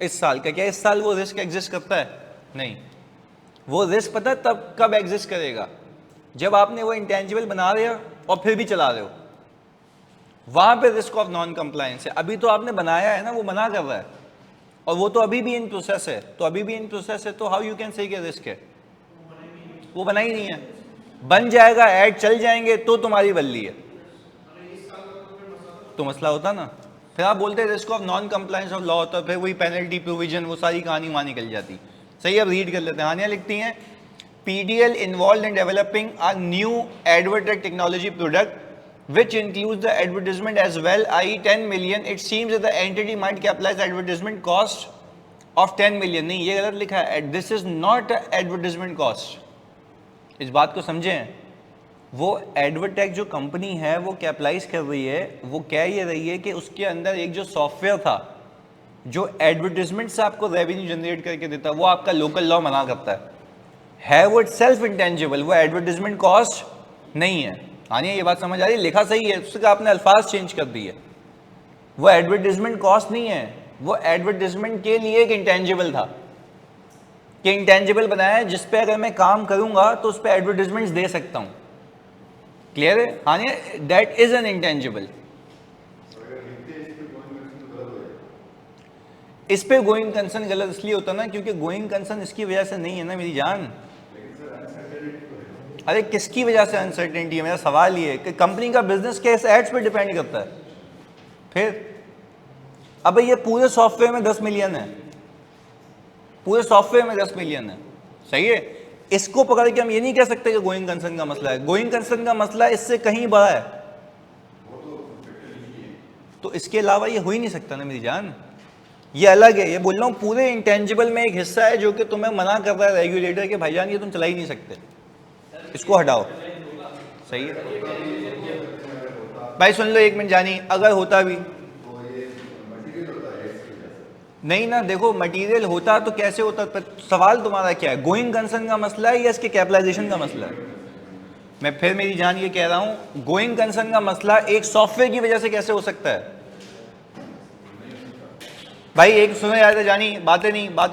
इस साल का। क्या इस साल वो रिस्क एग्जिस्ट करता है? नहीं। वो रिस्क पता है तब कब एग्जिस्ट करेगा, जब आपने वो इंटेंजिबल बना रहे हो और फिर भी चला रहे हो, वहां पे रिस्क ऑफ नॉन कंप्लायंस है। अभी तो आपने बनाया है ना, वो मना कर रहा है और वो तो अभी भी इन प्रोसेस है, तो अभी भी इन प्रोसेस है, तो हाउ यू कैन से कि रिस्क है? वो बना ही नहीं है। बन जाएगा, ऐड चल जाएंगे तो तुम्हारी बल्ली है, तो मसला होता ना। फिर आप बोलते हैं risk of non compliance of law, तो फिर वही पेनल्टी प्रोविजन, वो सारी कहानी वहां निकल जाती। सही, अब रीड कर लेते हैं। हानिया लिखती हैं, PDL involved in developing a new advertising technology product which includes the advertisement as well, i.e. 10 million. It seems that the entity might capitalize advertisement cost of 10 million. नहीं, ये गलत लिखा है, this is not advertisement cost. इस बात को समझें, वो एडवर्टेक जो कंपनी है वो कैपिटलाइज कर रही है, वो कह ये रही है कि उसके अंदर एक जो सॉफ्टवेयर था जो एडवर्टीजमेंट से आपको रेवेन्यू जनरेट करके देता है, वो आपका लोकल लॉ मना करता है वो सेल्फ इंटेंजिबल, वो एडवर्टीजमेंट कॉस्ट नहीं है। आनी ये बात समझ आ रही है? लिखा सही है, उसका आपने अल्फाज चेंज कर दिए। वो एडवर्टीजमेंट कॉस्ट नहीं है, वो एडवर्टीजमेंट के लिए एक इंटेंजिबल था कि इंटेंजिबल बनाया है जिस पे अगर मैं काम करूंगा तो उस पर एडवर्टीजमेंट्स दे सकता हूं। क्लियर है? हाँ, दैट इज एन इंटेंजिबल। इस पे गोइंग कंसर्न गलत इसलिए होता ना क्योंकि गोइंग कंसर्न इसकी वजह से नहीं है ना मेरी जान। अरे किसकी वजह से अनसर्टेनिटी है? मेरा सवाल ये है कि कंपनी का बिजनेस कैस एड्स पे डिपेंड करता है। फिर अब ये पूरे सॉफ्टवेयर में 10 मिलियन है, पूरे सॉफ्टवेयर में 10 मिलियन है, सही है। इसको पकड़ के हम ये नहीं कह सकते कि गोइंग कंसर्न का मसला है। गोइंग कंसर्न का मसला इससे कहीं बड़ा है, तो इसके अलावा ये हो ही नहीं सकता ना मेरी जान। ये अलग है, ये बोल रहा हूँ पूरे इंटेंजिबल में एक हिस्सा है जो कि तुम्हें मना कर रहा है रेगुलेटर के भाईजान ये तुम चला ही नहीं सकते, इसको हटाओ। सही है भाई, सुन लो एक मिनट जानी, अगर होता भी नहीं ना, देखो मटेरियल होता तो कैसे होता, सवाल तुम्हारा क्या है? गोइंग कंसर्न का मसला है या इसके कैपिटलाइजेशन का मसला है? मैं फिर मेरी जान ये कह रहा हूं, गोइंग कंसर्न का मसला एक सॉफ्टवेयर की वजह से कैसे हो सकता है? भाई एक सुनो यार जानी, बातें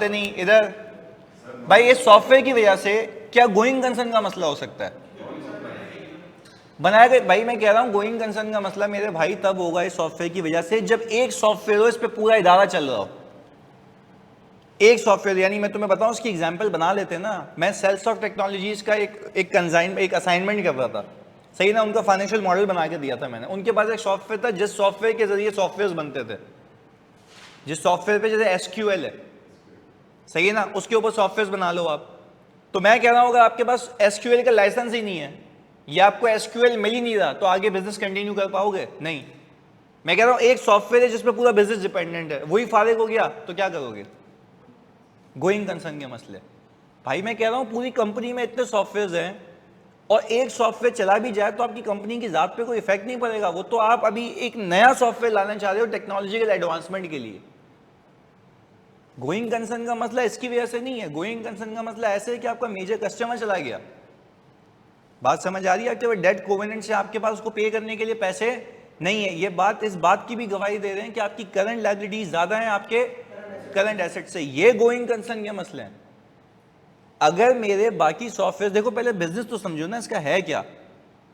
नहीं इधर। भाई इस सॉफ्टवेयर की वजह से क्या गोइंग कंसर्न का मसला हो सकता है? बनाया गया भाई, मैं कह रहा हूं गोइंग कंसर्न का मसला मेरे भाई तब होगा इस सॉफ्टवेयर की वजह से जब एक सॉफ्टवेयर हो, इस पे पूरा इदारा चल रहा हो। एक सॉफ्टवेयर, यानी मैं तुम्हें बताऊं उसकी एग्जांपल बना लेते हैं ना। मैं सेल्सॉफ्ट टेक्नोलॉजीज का एक असाइनमेंट कर रहा था, सही ना। उनका फाइनेंशियल मॉडल बना के दिया था मैंने। उनके पास एक सॉफ्टवेयर था जिस सॉफ्टवेयर के जरिए सॉफ्टवेयर बनते थे, जिस सॉफ्टवेयर पे जैसे SQL है, सही है ना, उसके ऊपर सॉफ्टवेयर बना लो आप। तो मैं कह रहा हूं अगर आपके पास SQL का लाइसेंस ही नहीं है या आपको SQL मिल ही नहीं रहा तो आगे बिजनेस कंटिन्यू कर पाओगे? नहीं। मैं कह रहा हूं एक सॉफ्टवेयर है जिसपे पूरा बिजनेस डिपेंडेंट है, वही फारिग हो गया तो क्या करोगे? गोइंग कंसर्न के मसले। भाई मैं कह रहा हूं पूरी कंपनी में इतने सॉफ्टवेयर हैं और एक सॉफ्टवेयर चला भी जाए तो आपकी कंपनी की जात पे कोई इफेक्ट नहीं पड़ेगा। वो तो आप अभी एक नया सॉफ्टवेयर लाना चाह रहे हो टेक्नोलॉजिकल एडवांसमेंट के लिए। गोइंग कंसर्न का मसला इसकी वजह से नहीं है। गोइंग कंसर्न का मसला ऐसे है कि आपका मेजर कस्टमर चला गया। बात समझ आ रही है? आपके डेट कोवेनेंट से आपके पास उसको पे करने के लिए पैसे नहीं है। ये बात इस बात की भी गवाही दे रहे हैं कि आपकी करंट लायबिलिटीज ज्यादा हैं आपके करंट एसेट से। ये गोइंग कंसर्न के मसले हैं। अगर मेरे बाकी सॉफ्टवेयर, देखो पहले बिजनेस तो समझो ना इसका है क्या।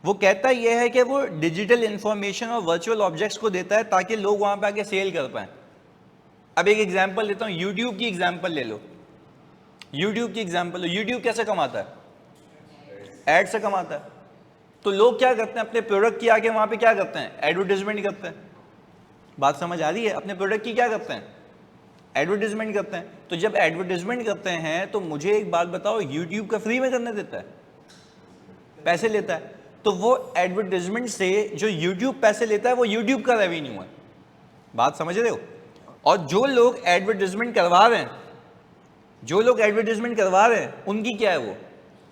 वो कहता यह है कि वो डिजिटल इंफॉर्मेशन और वर्चुअल ऑब्जेक्ट्स को देता है ताकि लोग वहां पे आके सेल कर पाए। अब एक एग्जांपल लेता हूं, यूट्यूब की एग्जांपल ले लो। यूट्यूब की एग्जांपल लो, यूट्यूब कैसे कमाता है? एड से कमाता है। तो लोग क्या करते हैं, अपने प्रोडक्ट की आके वहां पे क्या करते हैं? एडवर्टीजमेंट करते हैं। बात समझ आ रही है? अपने प्रोडक्ट की क्या करते हैं? एडवर्टीजमेंट करते हैं। तो जब एडवर्टीजमेंट करते हैं तो मुझे एक बात बताओ, यूट्यूब का फ्री में करने देता है? पैसे लेता है। तो वो एडवर्टीजमेंट से जो यूट्यूब पैसे लेता है वो यूट्यूब का रेवेन्यू है। बात समझ रहे हो? और जो लोग एडवर्टीजमेंट करवा रहे हैं जो लोग एडवर्टीजमेंट करवा रहे हैं उनकी क्या है, वो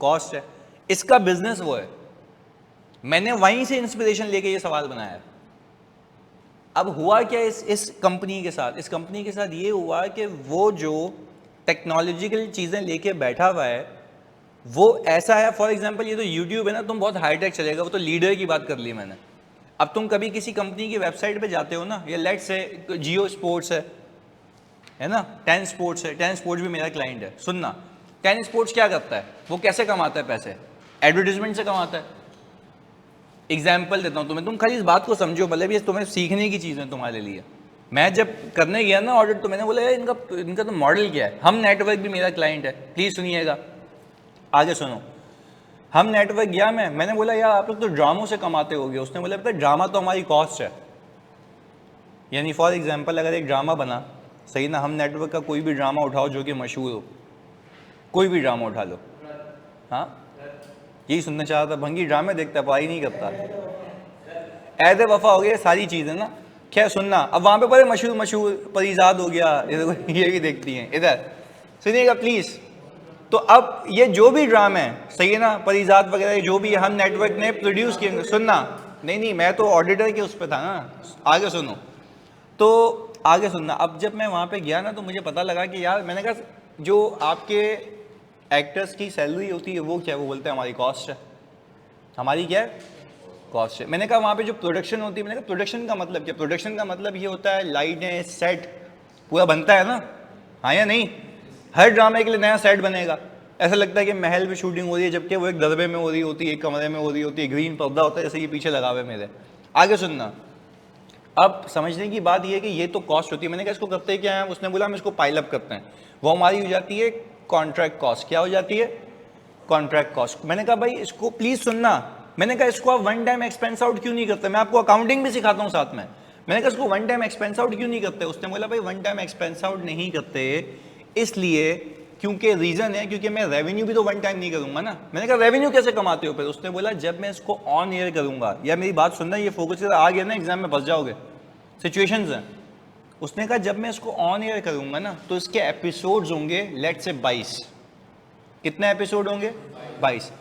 कॉस्ट है, इसका बिजनेस वो है। मैंने वहीं से इंस्पिरेशन लेके ये सवाल बनाया है। अब हुआ क्या इस कंपनी के साथ, इस कंपनी के साथ ये हुआ कि वो जो टेक्नोलॉजिकल चीज़ें लेके बैठा हुआ है वो ऐसा है, फॉर एग्जांपल ये तो यूट्यूब है ना, तुम बहुत हाईटेक चलेगा, वो तो लीडर की बात कर ली मैंने। अब तुम कभी किसी कंपनी की वेबसाइट पे जाते हो ना, या लेट्स से जियो स्पोर्ट्स है ना, 10 स्पोर्ट्स है, 10 स्पोर्ट्स भी मेरा क्लाइंट है, सुनना। 10 स्पोर्ट्स क्या करता है, वो कैसे कमाता है पैसे, एडवर्टीजमेंट से कमाता है। एग्जाम्पल देता हूँ तुम्हें, तुम खाली इस बात को समझो, मतलब ये तुम्हें सीखने की चीज़ है तुम्हारे लिए। मैं जब करने गया ना ऑडिट, तो मैंने बोला यार इनका तो मॉडल क्या है। हम नेटवर्क भी मेरा क्लाइंट है, प्लीज़ सुनिएगा, आगे सुनो। हम नेटवर्क गया, मैंने बोला यार आप लोग तो ड्रामों से कमाते होगे। उसने बोला पता ड्रामा तो हमारी कॉस्ट है। यानी फॉर एग्जांपल अगर एक ड्रामा बना, सही ना, हम नेटवर्क का कोई भी ड्रामा उठाओ जो कि मशहूर हो, कोई भी ड्रामा उठा लो, हाँ यही सुनना चाह रहा था, भंगी ड्रामे देखता, पढ़ाई नहीं करता, ऐद वफा हो गया, सारी चीज़ें ना। क्या सुनना, अब वहाँ पे बड़े मशहूर परिजाद हो गया, ये भी देखती हैं, इधर सुनिएगा प्लीज़। तो अब ये जो भी ड्रामे है, सही है ना, परिजात वगैरह जो भी हम नेटवर्क ने प्रोड्यूस किए, सुनना, नहीं मैं तो ऑडिटर के उस पर था ना, आगे सुनो। तो आगे सुनना, अब जब मैं वहाँ पे गया ना, तो मुझे पता लगा कि यार, मैंने कहा जो आपके एक्टर्स की सैलरी होती है वो क्या है, वो बोलते हैं हमारी कॉस्ट है, हमारी क्या है, कॉस्ट है। मैंने कहा वहाँ पे जो प्रोडक्शन होती है, मैंने कहा प्रोडक्शन का मतलब क्या, प्रोडक्शन का मतलब ये होता है लाइटें, सेट पूरा बनता है ना, हाँ या नहीं। हर ड्रामे के लिए नया सेट बनेगा, ऐसा लगता है कि महल में शूटिंग हो रही है, जबकि वो एक दरबे में हो रही होती है, एक कमरे में हो रही होती है, ग्रीन पर्दा होता है जैसे ये पीछे लगा हुआ है मेरे। आगे सुनना, अब समझने की बात ये है कि ये तो कॉस्ट होती है। मैंने कहा इसको करते क्या है, उसने बोला हम इसको पाइलअप करते हैं, वो हमारी हो जाती है कॉन्ट्रैक्ट कॉस्ट। क्या हो जाती है, कॉन्ट्रैक्ट कॉस्ट। मैंने कहा भाई इसको प्लीज सुनना, मैंने कहा इसको आप वन टाइम एक्सपेंस आउट क्यों नहीं करते, मैं आपको अकाउंटिंग भी सिखाता हूँ साथ में। मैंने कहा इसको वन टाइम एक्सपेंस आउट क्यों नहीं करते, उसने बोला भाई वन टाइम एक्सपेंस आउट नहीं करते इसलिए क्योंकि रीजन है, क्योंकि मैं रेवेन्यू भी तो वन टाइम नहीं करूंगा ना। मैंने कहा रेवेन्यू कैसे कमाते हो फिर, उसने बोला जब मैं इसको ऑन एयर करूंगा, या मेरी बात सुनना, ये फोकस आ गया ना, एग्जाम में फंस जाओगे, सिचुएशंस हैं। उसने कहा जब मैं इसको ऑन एयर करूंगा ना, तो इसके एपिसोड्स होंगे लेट से 22। कितने एपिसोड होंगे, 22।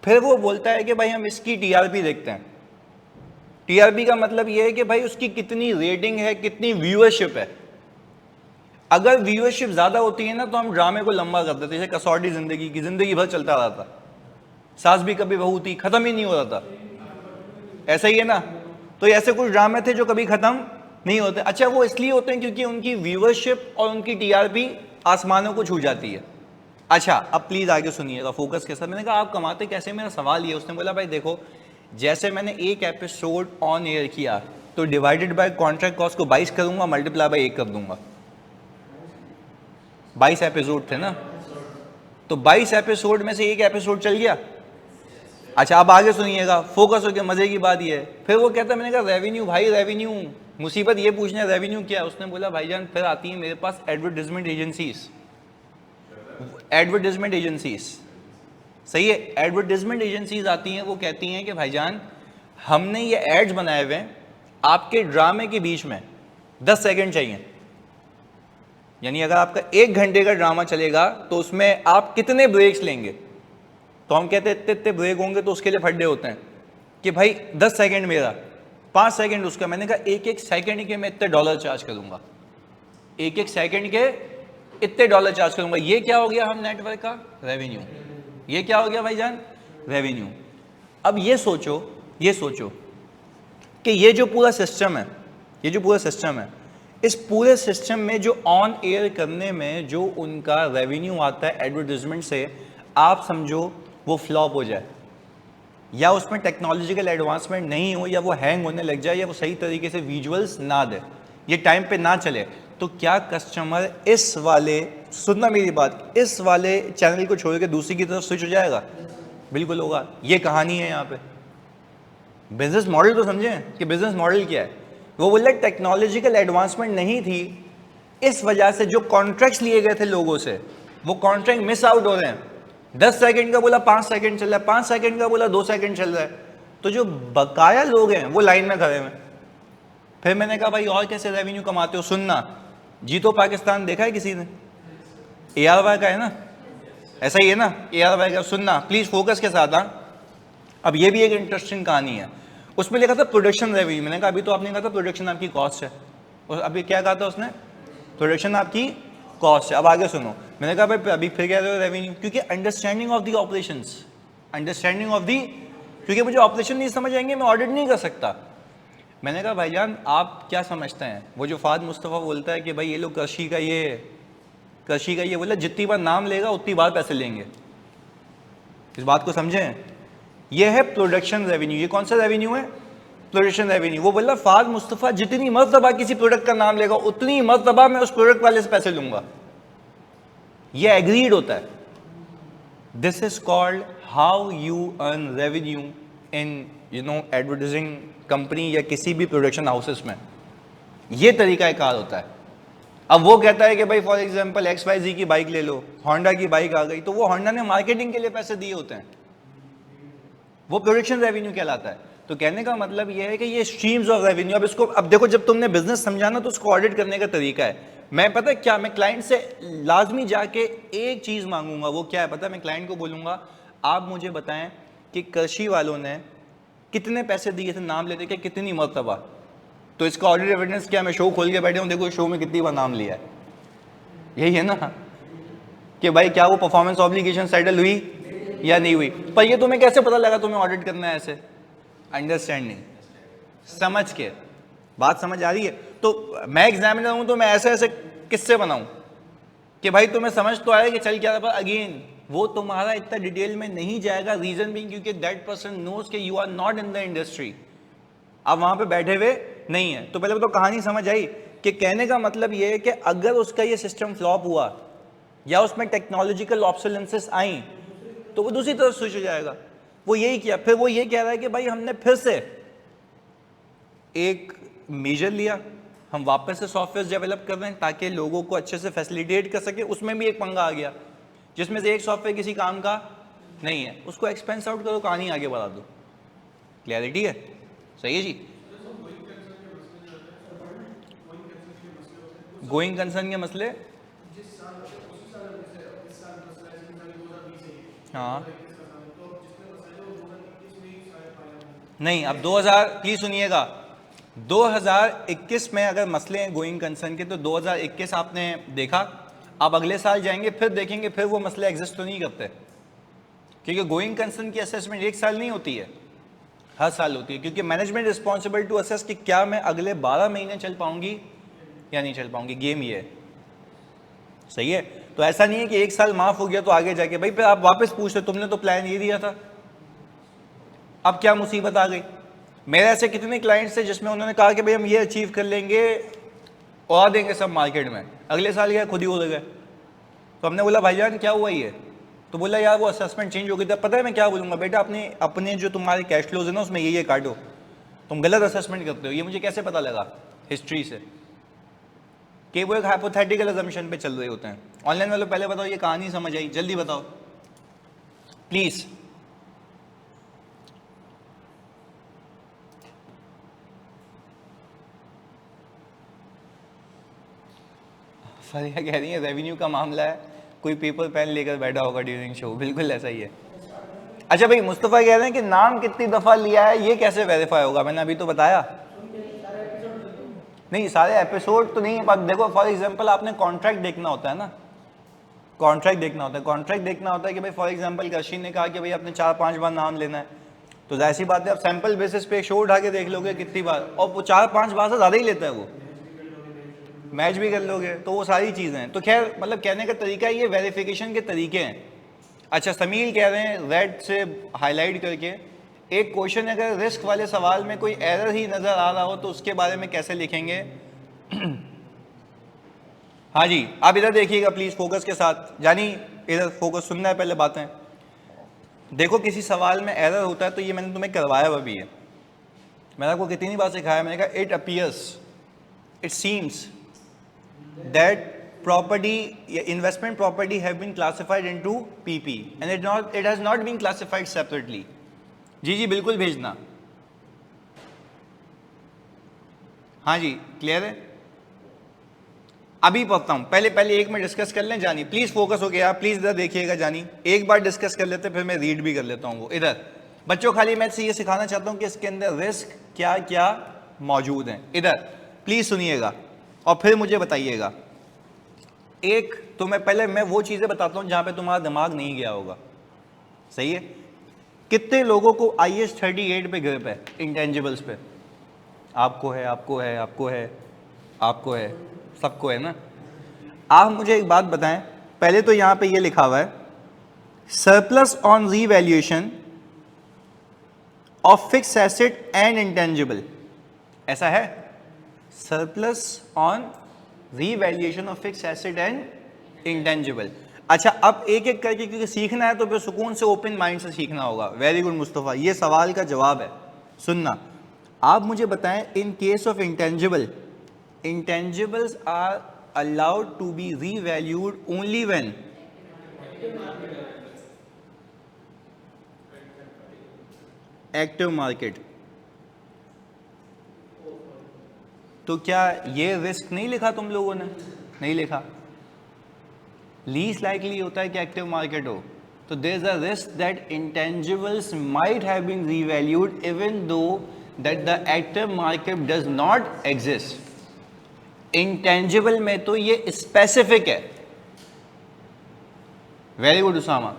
फिर वो बोलता है कि भाई हम इसकी टीआरपी देखते हैं। टीआरपी का मतलब ये है कि भाई उसकी कितनी रेटिंग है, कितनी व्यूअरशिप है। अगर व्यूअरशिप ज्यादा होती है ना, तो हम ड्रामे को लंबा कर देते, जैसे कसौटी जिंदगी की, जिंदगी भर चलता रहा था, सास भी कभी बहू थी, खत्म ही नहीं हो रहा था, ऐसा ही है ना। तो ऐसे कुछ ड्रामे थे जो कभी खत्म नहीं होते। अच्छा, वो इसलिए होते हैं क्योंकि उनकी व्यूअरशिप और उनकी टीआरपी आसमानों को छू जाती है। अच्छा, अब प्लीज आगे सुनिएगा फोकस के साथ। मैंने कहा आप कमाते कैसे, मेरा सवाल ये। उसने बोला भाई देखो, जैसे मैंने एक एपिसोड ऑन एयर किया, तो डिवाइडेड बाय कॉन्ट्रैक्ट कॉस्ट को 22 करूंगा, मल्टीप्लाई बाय 1 कर दूंगा। 22 एपिसोड थे ना, तो 22 एपिसोड में से एक एपिसोड चल गया। अच्छा, अब आगे सुनिएगा, फोकस हो गया, मजे की बात ये है। फिर वो कहता है, मैंने कहा रेवेन्यू, भाई रेवेन्यू, मुसीबत ये पूछना है रेवेन्यू क्या है। उसने बोला भाईजान फिर आती है मेरे पास एडवर्टाइजमेंट एजेंसीज, एडवर्टाइजमेंट एजेंसीज, सही है, एडवर्टाइजमेंट एजेंसीज आती हैं, वो कहती हैं कि भाईजान हमने ये एड्स बनाए हुए हैं, आपके ड्रामे के बीच में 10 सेकंड चाहिए। यानी अगर आपका 1 घंटे का ड्रामा चलेगा तो उसमें आप कितने ब्रेक्स लेंगे। तो हम कहते हैं इतने ब्रेक होंगे, तो उसके लिए फड्डे होते हैं कि भाई 10 सेकंड मेरा, 5 सेकंड उसका। मैंने कहा एक सेकंड के मैं इतने डॉलर चार्ज करूंगा, एक सेकंड के इतने डॉलर चार्ज करूंगा। ये क्या हो गया, हम नेटवर्क का रेवेन्यू। ये क्या हो गया भाईजान, रेवेन्यू। अब ये सोचो कि ये जो पूरा सिस्टम है, ये जो पूरा सिस्टम है, इस पूरे सिस्टम में जो ऑन एयर करने में जो उनका रेवेन्यू आता है एडवर्टाइजमेंट से, आप समझो वो फ्लॉप हो जाए, या उसमें टेक्नोलॉजिकल एडवांसमेंट नहीं हो, या वो हैंग होने लग जाए, या वो सही तरीके से विजुअल्स ना दे, ये टाइम पे ना चले, तो क्या कस्टमर इस वाले, सुनना मेरी बात, इस वाले चैनल को छोड़ के दूसरी की तरफ स्विच हो जाएगा? बिल्कुल होगा। ये कहानी है यहाँ पे। बिजनेस मॉडल तो समझें कि बिजनेस मॉडल क्या है। वो बोले टेक्नोलॉजिकल एडवांसमेंट नहीं थी, इस वजह से जो कॉन्ट्रैक्ट्स लिए गए थे लोगों से, वो कॉन्ट्रैक्ट मिस आउट हो रहे हैं। 10 सेकंड का बोला 5 सेकंड चल रहा है, 5 सेकंड का बोला 2 सेकंड चल रहा है, तो जो बकाया लोग हैं वो लाइन में खड़े हैं। फिर मैंने कहा भाई और कैसे रेवेन्यू कमाते हो, सुनना, जीतो पाकिस्तान देखा है किसी ने? ARY का है ना, ऐसा ही है ना, ARY का। सुनना प्लीज फोकस के साथ। हाँ, अब ये भी एक इंटरेस्टिंग कहानी है। उसमें लिखा था प्रोडक्शन रेवेन्यू। मैंने कहा अभी तो आपने कहा था प्रोडक्शन आपकी कॉस्ट है, और अभी क्या कहा था उसने, प्रोडक्शन आपकी कॉस्ट है। अब आगे सुनो, मैंने कहा भाई अभी फिर क्या रेवेन्यू, क्योंकि understanding of the operations, understanding of the, क्योंकि मुझे ऑपरेशन नहीं समझ आएंगे मैं ऑडिट नहीं कर सकता। मैंने कहा भाईजान आप क्या समझते हैं, वो जो फाद मुस्तफ़ा बोलता है कि भाई ये लोग कृषि का ये बोला जितनी बार नाम लेगा उतनी बार पैसे लेंगे, इस बात को समझें। ये है प्रोडक्शन रेवेन्यू। ये कौन सा रेवेन्यू है, प्रोडक्शन रेवेन्यू। वो बोला फाद मुस्तफ़ा जितनी मर्तबा किसी प्रोडक्ट का नाम लेगा उतनी मर्तबा मैं उस प्रोडक्ट वाले से पैसे लूंगा। ये एग्रीड होता है। This is called how you earn revenue in advertising company या किसी भी प्रोडक्शन हाउसेस में। ये तरीका कार होता है। अब वो कहता है कि भाई फॉर एग्जांपल XYZ की बाइक ले लो, होंडा की बाइक आ गई, तो वो होंडा ने मार्केटिंग के लिए पैसे दिए होते हैं, वो प्रोडक्शन रेवेन्यू कहलाता है। तो कहने का मतलब ये है कि ये स्ट्रीम्स ऑफ रेवेन्यू। अब इसको, अब देखो जब तुमने बिजनेस समझाना तो उसको ऑडिट करने का तरीका है। मैं पता है क्या, मैं क्लाइंट से लाजमी जाके एक चीज मांगूंगा, वो क्या है पता है, मैं क्लाइंट को बोलूंगा आप मुझे बताएं कि कृषि वालों ने कितने पैसे दिए थे नाम लेने के, कितनी मरतबा। तो इसका ऑडिट एविडेंस क्या, मैं शो खोल के बैठे हूँ, देखो शो में कितनी बार नाम लिया है। यही है ना कि भाई क्या वो परफॉर्मेंस ऑब्लिगेशन सेटल हुई या नहीं हुई। पर ये तुम्हें कैसे पता लगा तुम्हें ऑडिट करना है ऐसे, अंडरस्टैंडिंग, समझ के। बात समझ आ रही है। तो मैं एग्जामिनर हूं तो मैं ऐसे ऐसे किससे बनाऊं कि भाई तुम्हें समझ तो आए कि चल क्या रहा, पर अगेन वो तुम्हारा इतना डिटेल में नहीं जाएगा। रीजन बीइंग क्योंकि दैट पर्सन नोज कि you are not in the industry, आप वहां पे बैठे हुए नहीं है। तो पहले तो कहानी समझ आई कि कहने का मतलब ये है कि अगर उसका ये सिस्टम फ्लॉप हुआ या उसमें टेक्नोलॉजिकल ऑब्सोलेंसेस आई तो वो दूसरी तरफ स्विच हो जाएगा। वो यही किया। फिर वो ये कह रहा है कि भाई हमने फिर से एक मेजर लिया, हम वापस से सॉफ्टवेयर डेवलप कर रहे हैं ताकि लोगों को अच्छे से फैसिलिटेट कर सके। उसमें भी एक पंगा आ गया जिसमें से एक सॉफ्टवेयर किसी काम का नहीं है, उसको एक्सपेंस आउट करो, कहानी आगे बढ़ा दो। क्लियरिटी है, सही है जी। गोइंग कंसर्न के मसले, हाँ नहीं, अब 2000 प्लीज सुनिएगा, 2021 में अगर मसले हैं गोइंग कंसर्न के तो 2021 आपने देखा, अब अगले साल जाएंगे फिर देखेंगे फिर वो मसले एग्जिस्ट तो नहीं करते, क्योंकि गोइंग कंसर्न की असेसमेंट एक साल नहीं होती है, हर साल होती है। क्योंकि मैनेजमेंट रिस्पॉन्सिबल टू असेस कि क्या मैं अगले 12 महीने चल पाऊंगी या नहीं चल पाऊंगी। गेम ये है, सही है। तो ऐसा नहीं है कि एक साल माफ हो गया तो आगे जाके भाई फिर आप वापस पूछते तुमने तो प्लान ये दिया था, अब क्या मुसीबत आ गई। मेरे ऐसे कितने क्लाइंट्स थे जिसमें उन्होंने कहा कि भाई हम ये अचीव कर लेंगे और देंगे सब मार्केट में, अगले साल गया खुद ही उड़ गए। तो हमने बोला भाईजान क्या हुआ ये, तो बोला यार वो असेसमेंट चेंज हो गई था। पता है मैं क्या बोलूँगा, बेटा अपने जो तुम्हारे कैश फ्लोज है ना उसमें ये काटो, तुम गलत असेसमेंट करते हो। ये मुझे कैसे पता लगा, हिस्ट्री से, कि वो एक हाइपोथेटिकल अजम्पशन पे चल रहे होते हैं। ऑनलाइन वालों पहले बताओ ये कहानी समझ आई, जल्दी बताओ प्लीज। फरिया कह रही है रेवेन्यू का मामला है, कोई पेपर पेन लेकर बैठा होगा ड्यूरिंग शो, बिल्कुल ऐसा ही है। अच्छा भाई मुस्तफ़ा कह रहे हैं कि नाम कितनी दफ़ा लिया है ये कैसे वेरीफाई होगा, मैंने अभी तो बताया। नहीं सारे एपिसोड तो नहीं, पर देखो फॉर एग्जांपल आपने कॉन्ट्रैक्ट देखना होता है ना, कॉन्ट्रैक्ट देखना होता है कि भाई फॉर एग्जांपल कृषि ने कहा कि भाई आपने 4-5 बार नाम लेना है, तो जाहिर सी बात है आप सैंपल बेसिस पे एक शो उठा के देख लोगे कितनी बार, और वो 4-5 बार से ज़्यादा ही लेता है, वो मैच भी कर लोगे, तो वो सारी चीज़ें हैं। तो खैर मतलब कहने का तरीका ये वेरिफिकेशन के तरीके हैं। अच्छा समील कह रहे हैं रेड से हाईलाइट करके, एक क्वेश्चन अगर रिस्क वाले सवाल में कोई एरर ही नज़र आ रहा हो तो उसके बारे में कैसे लिखेंगे। हाँ जी आप इधर देखिएगा प्लीज़ फोकस के साथ, जानी इधर फोकस, सुनना है पहले बातें। देखो किसी सवाल में एरर होता है तो ये मैंने तुम्हें करवाया हुआ भी है, मैंने आपको कितनी बार सिखाया, मैंने कहा it appears, it seems that property investment property have been classified into PP and it has not been classified separately। जी जी बिल्कुल भेजना, हाँ जी क्लियर है। अभी पढ़ता हूं, पहले पहले एक में डिस्कस कर लें। जानी प्लीज फोकस हो गया, प्लीज इधर देखिएगा। जानी एक बार डिस्कस कर लेते, फिर मैं रीड भी कर लेता हूं वो इधर। बच्चों खाली मैं से ये सिखाना चाहता हूं कि इसके अंदर रिस्क क्या क्या मौजूद हैं। इधर प्लीज सुनिएगा और फिर मुझे बताइएगा। एक तो मैं वो चीजें बताता हूं जहां पे तुम्हारा दिमाग नहीं गया होगा। सही है? कितने लोगों को IAS 38 पे ग्रिप है इंटेंजिबल्स पे? आपको है, आपको है, आपको है, आपको है, सबको है ना? आप मुझे एक बात बताएं, पहले तो यहां पे ये लिखा हुआ है surplus on revaluation of fix asset and intangible, ऐसा है? Surplus on revaluation of fix asset and intangible. अच्छा, अब एक एक करके, क्योंकि सीखना है तो फिर सुकून से ओपन माइंड से सीखना होगा। वेरी गुड मुस्तफा, ये सवाल का जवाब है। सुनना, आप मुझे बताएं, in case of intangible, intangibles are allowed to be revalued only when active market. तो क्या ये रिस्क नहीं लिखा तुम लोगों ने? नहीं लिखा। लीस्ट लाइकली होता है कि एक्टिव मार्केट हो, तो there is a risk that intangibles might have been revalued even though that the active market does not exist. Intangible में तो ये स्पेसिफिक है। वेरी गुड उसामा,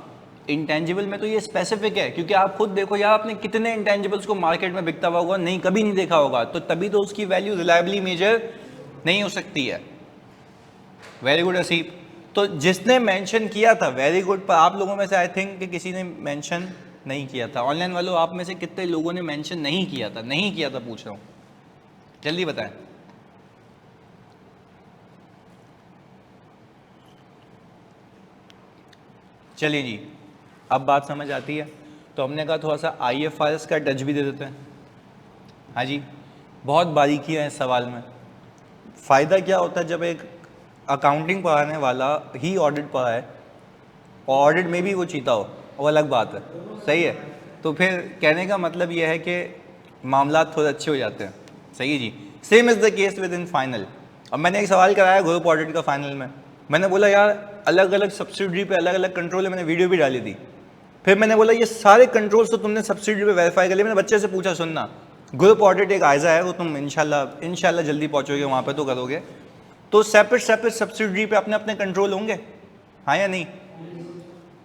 इंटेंजिबल में तो ये स्पेसिफिक है, क्योंकि आप खुद देखो यार, आपने कितने इंटेंजिबल्स को मार्केट में बिकता हुआ होगा? नहीं, कभी नहीं देखा होगा, तो तभी तो उसकी वैल्यू रिलायबली मेजर नहीं हो सकती है। Very good Aseeb. तो जिसने मेंशन किया था, वेरी गुड, पर आप लोगों में से आई थिंक कि किसी ने मेंशन नहीं किया था। ऑनलाइन वालों, आप में से कितने लोगों ने मेंशन नहीं किया था? नहीं किया था, पूछ रहा हूं, जल्दी बताएं। चलिए जी, अब बात समझ आती है। तो हमने कहा थोड़ा सा IFRS का टच भी दे देते हैं। हाँ जी, बहुत बारीकी है इस सवाल में। फ़ायदा क्या होता है जब एक अकाउंटिंग पढ़ाने वाला ही ऑडिट पढ़ा है, ऑडिट में भी वो चीता हो, वो अलग बात है। सही है? तो फिर कहने का मतलब ये है कि मामला थोड़े अच्छे हो जाते हैं। सही है जी। Same is the case with in final. अब मैंने एक सवाल कराया ग्रुप ऑडिट का फाइनल में, मैंने बोला यार अलग अलग सब्सिडरी पे अलग अलग कंट्रोल है, मैंने वीडियो भी डाली थी। फिर मैंने बोला ये सारे कंट्रोल्स तो तुमने सब्सिडरी पे वेरीफाई कर लिए। मैंने बच्चे से पूछा, सुनना, ग्रुप ऑडिट एक आयजा है, वो तुम इंशाल्लाह जल्दी पहुंचोगे वहां पे तो करोगे, तो सेपरेट सेपरेट सब्सिडरी पे अपने अपने कंट्रोल होंगे, हाँ या नहीं?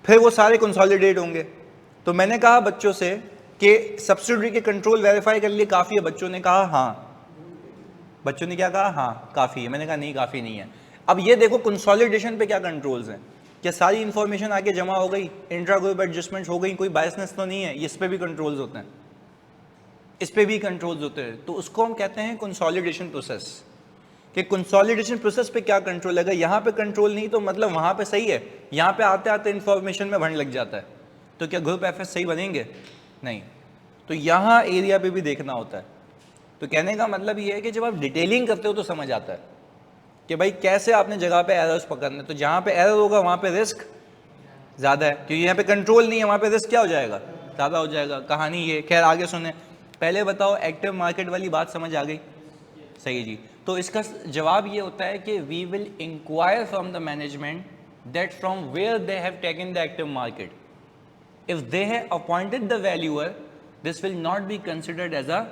फिर वो सारे कंसोलिडेट होंगे। तो मैंने कहा बच्चों से कि सब्सिडरी के कंट्रोल वेरीफाई कर लिए काफ़ी है? बच्चों ने कहा हाँ। बच्चों ने क्या कहा? हाँ काफ़ी है। मैंने कहा नहीं, काफ़ी नहीं है। अब ये देखो कंसोलिडेशन पे क्या कंट्रोल्स हैं, क्या सारी इंफॉर्मेशन आगे जमा हो गई, इंट्रा ग्रुप एडजस्टमेंट्स हो गई, कोई बायसनेस तो नहीं है? इस पे भी कंट्रोल्स होते हैं, इस पे भी कंट्रोल्स होते हैं। तो उसको हम कहते हैं कंसोलिडेशन प्रोसेस। कि कंसोलिडेशन प्रोसेस पे क्या कंट्रोल है? अगर यहाँ पे कंट्रोल नहीं तो मतलब वहाँ पे सही है, यहाँ पे आते आते इंफॉर्मेशन में भंड लग जाता है, तो क्या ग्रुप FS सही बनेंगे? नहीं। तो यहाँ एरिया पे भी देखना होता है। तो कहने का मतलब ये है कि जब आप डिटेलिंग करते हो तो समझ आता है कि भाई कैसे आपने जगह पे एरर्स पकड़ने। तो जहाँ पे एरर होगा वहाँ पे रिस्क ज़्यादा है, क्योंकि यहाँ पे कंट्रोल नहीं है, वहाँ पे रिस्क क्या हो जाएगा? ज़्यादा हो जाएगा। कहानी ये। खैर आगे सुने, पहले बताओ एक्टिव मार्केट वाली बात समझ आ गई? सही जी। तो इसका जवाब ये होता है कि we will inquire from the management that from where they have taken the active market. If they have appointed the valuer, this will not be considered as a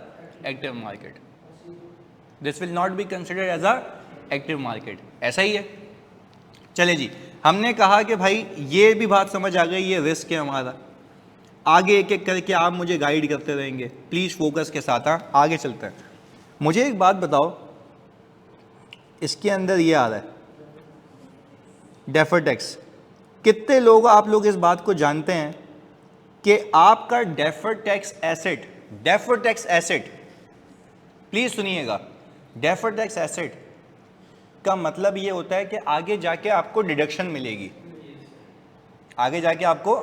active market. This will not be considered as a active market. ऐसा ही है। चले जी, हमने कहा कि भाई ये भी बात समझ आ गई, ये रिस्क है हमारा। आगे एक एक करके आप मुझे गाइड करते रहेंगे, प्लीज फोकस के साथ। हाँ, आगे चलते हैं। मुझे एक बात बताओ, इसके अंदर ये आ रहा है डेफर्ड टैक्स। कितने लोग, आप लोग इस बात को जानते हैं कि आपका डेफर्ड टैक्स एसेट, प्लीज सुनिएगा, डेफर्ड टैक्स एसेट का मतलब ये होता है कि आगे जाके आपको डिडक्शन मिलेगी। आगे जाके आपको,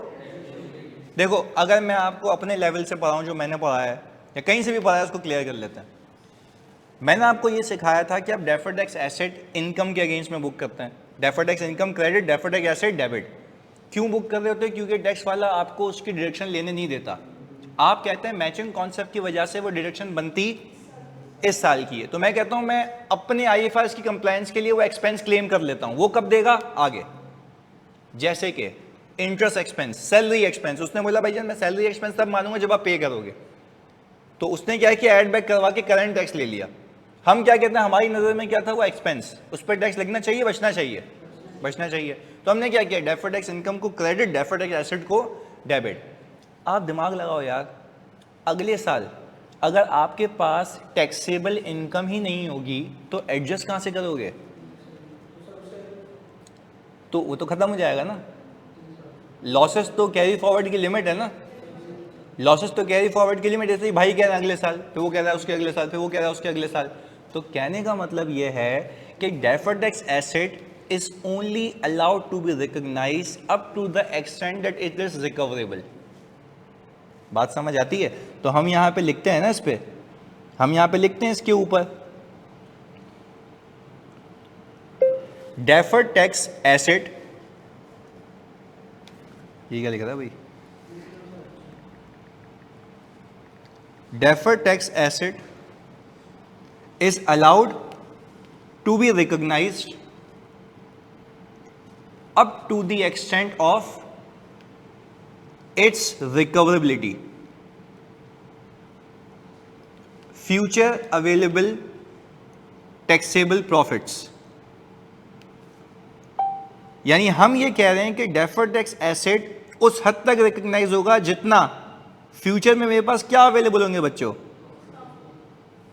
देखो अगर मैं आपको अपने लेवल से पढ़ाऊं, जो मैंने पढ़ा है या कहीं से भी पढ़ा है, उसको क्लियर कर लेते हैं। मैंने आपको ये सिखाया था कि आप डेफर्ड टैक्स एसेट इनकम के अगेंस्ट में बुक करते हैं। Deferred tax income credit, deferred tax asset debit. क्यों बुक कर रहे होते हैं? क्योंकि टैक्स वाला आपको उसकी डिडक्शन लेने नहीं देता। आप कहते हैं मैचिंग कॉन्सेप्ट की वजह से वो डिडक्शन बनती इस साल की है, तो मैं कहता हूं मैं अपने IFRS की कंप्लायंस के लिए वो एक्सपेंस क्लेम कर लेता हूं। वो कब देगा? आगे। जैसे कि इंटरेस्ट एक्सपेंस, सैलरी एक्सपेंस, उसने बोला भाईजान मैं सैलरी एक्सपेंस तब मानूंगा जब आप पे करोगे, तो उसने क्या किया, ऐड बैक करवा के करंट टैक्स ले लिया। हम क्या कहते हैं, हमारी नज़र में क्या था, वो एक्सपेंस, उस पर टैक्स लगना चाहिए, बचना चाहिए, बचना चाहिए। तो हमने क्या किया, डेफर्ड टैक्स इनकम को क्रेडिट, डेफर्ड टैक्स एसेट को डेबिट। आप दिमाग लगाओ यार, अगले साल अगर आपके पास टैक्सेबल इनकम ही नहीं होगी तो एडजस्ट कहाँ से करोगे? तो वो तो खत्म हो जाएगा ना। लॉसेस तो कैरी फॉरवर्ड की लिमिट है ना, लॉसेस तो कैरी फॉरवर्ड की लिमिट। जैसे ही भाई कह रहा है अगले साल, फिर वो कह रहा है उसके अगले साल, फिर वो कह रहा है उसके अगले साल। तो कहने का मतलब ये है कि deferred tax asset is only allowed to be recognise up to the extent that it is recoverable. बात समझ आती है? तो हम यहां पे लिखते हैं ना, इस पे हम यहां पे लिखते हैं इसके ऊपर, डेफर्ड टैक्स एसेट, ये क्या लिखा था भाई, deferred tax asset is allowed to be recognized up to the extent of its recoverability, future available taxable profits। यानी हम ये कह रहे हैं कि डेफर्ड टैक्स एसेट उस हद तक रिकॉग्नाइज होगा जितना फ्यूचर में मेरे पास क्या अवेलेबल होंगे बच्चों,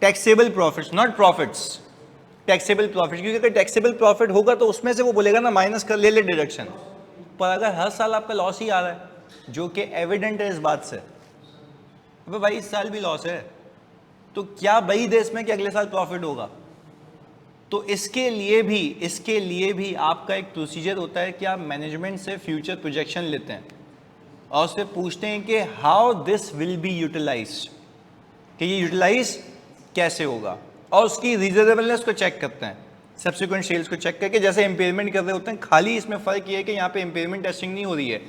taxable profits, not profits, taxable profit. क्योंकि अगर टैक्सेबल प्रॉफिट होगा तो उसमें से वो बोलेगा ना माइनस कर ले डिडक्शन। पर अगर हर साल आपका लॉस ही आ रहा है, जो कि एविडेंट है इस बात से, अबे भाई इस साल भी लॉस है, तो क्या बई देश में कि अगले साल प्रॉफिट होगा? तो इसके लिए भी आपका एक प्रोसीजर होता है कि आप मैनेजमेंट से फ्यूचर प्रोजेक्शन लेते हैं और उससे पूछते हैं कि how this will be utilised, कि ये यूटिलाइज कैसे होगा, और उसकी रीजनेबलनेस को चेक करते हैं, सब्सिक्वेंट सेल्स को चेक करके, जैसे इम्पेयरमेंट कर रहे होते हैं। खाली इसमें फ़र्क ये है कि यहाँ पे इम्पेयरमेंट टेस्टिंग नहीं हो रही है,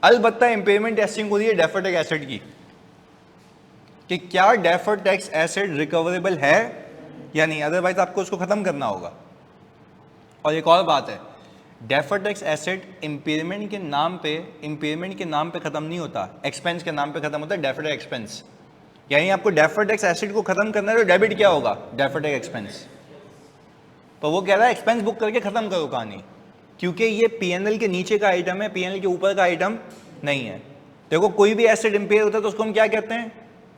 अलबत्ता इम्पेयरमेंट टेस्टिंग हो रही है डेफर्ड टैक्स एसेट की, कि क्या डेफर्ड टैक्स एसेट रिकवरेबल है या नहीं, अदरवाइज आपको उसको खत्म करना होगा। और एक और बात है, डेफर्ड टैक्स एसेट इम्पेयरमेंट के नाम पे खत्म नहीं होता, एक्सपेंस के नाम पे खत्म होता है, डेफर्ड टैक्स एक्सपेंस। यानी आपको डेफर्ड टैक्स एसेट को खत्म करना है तो डेबिट क्या होगा, डेफर्ड टैक्स एक्सपेंस। तो वो कह रहा है एक्सपेंस बुक करके खत्म करो कहानी, क्योंकि ये पीएनएल के नीचे का आइटम है, पीएनएल के ऊपर का आइटम नहीं है। देखो कोई भी एसेट इम्पेयर होता है तो उसको हम क्या कहते हैं,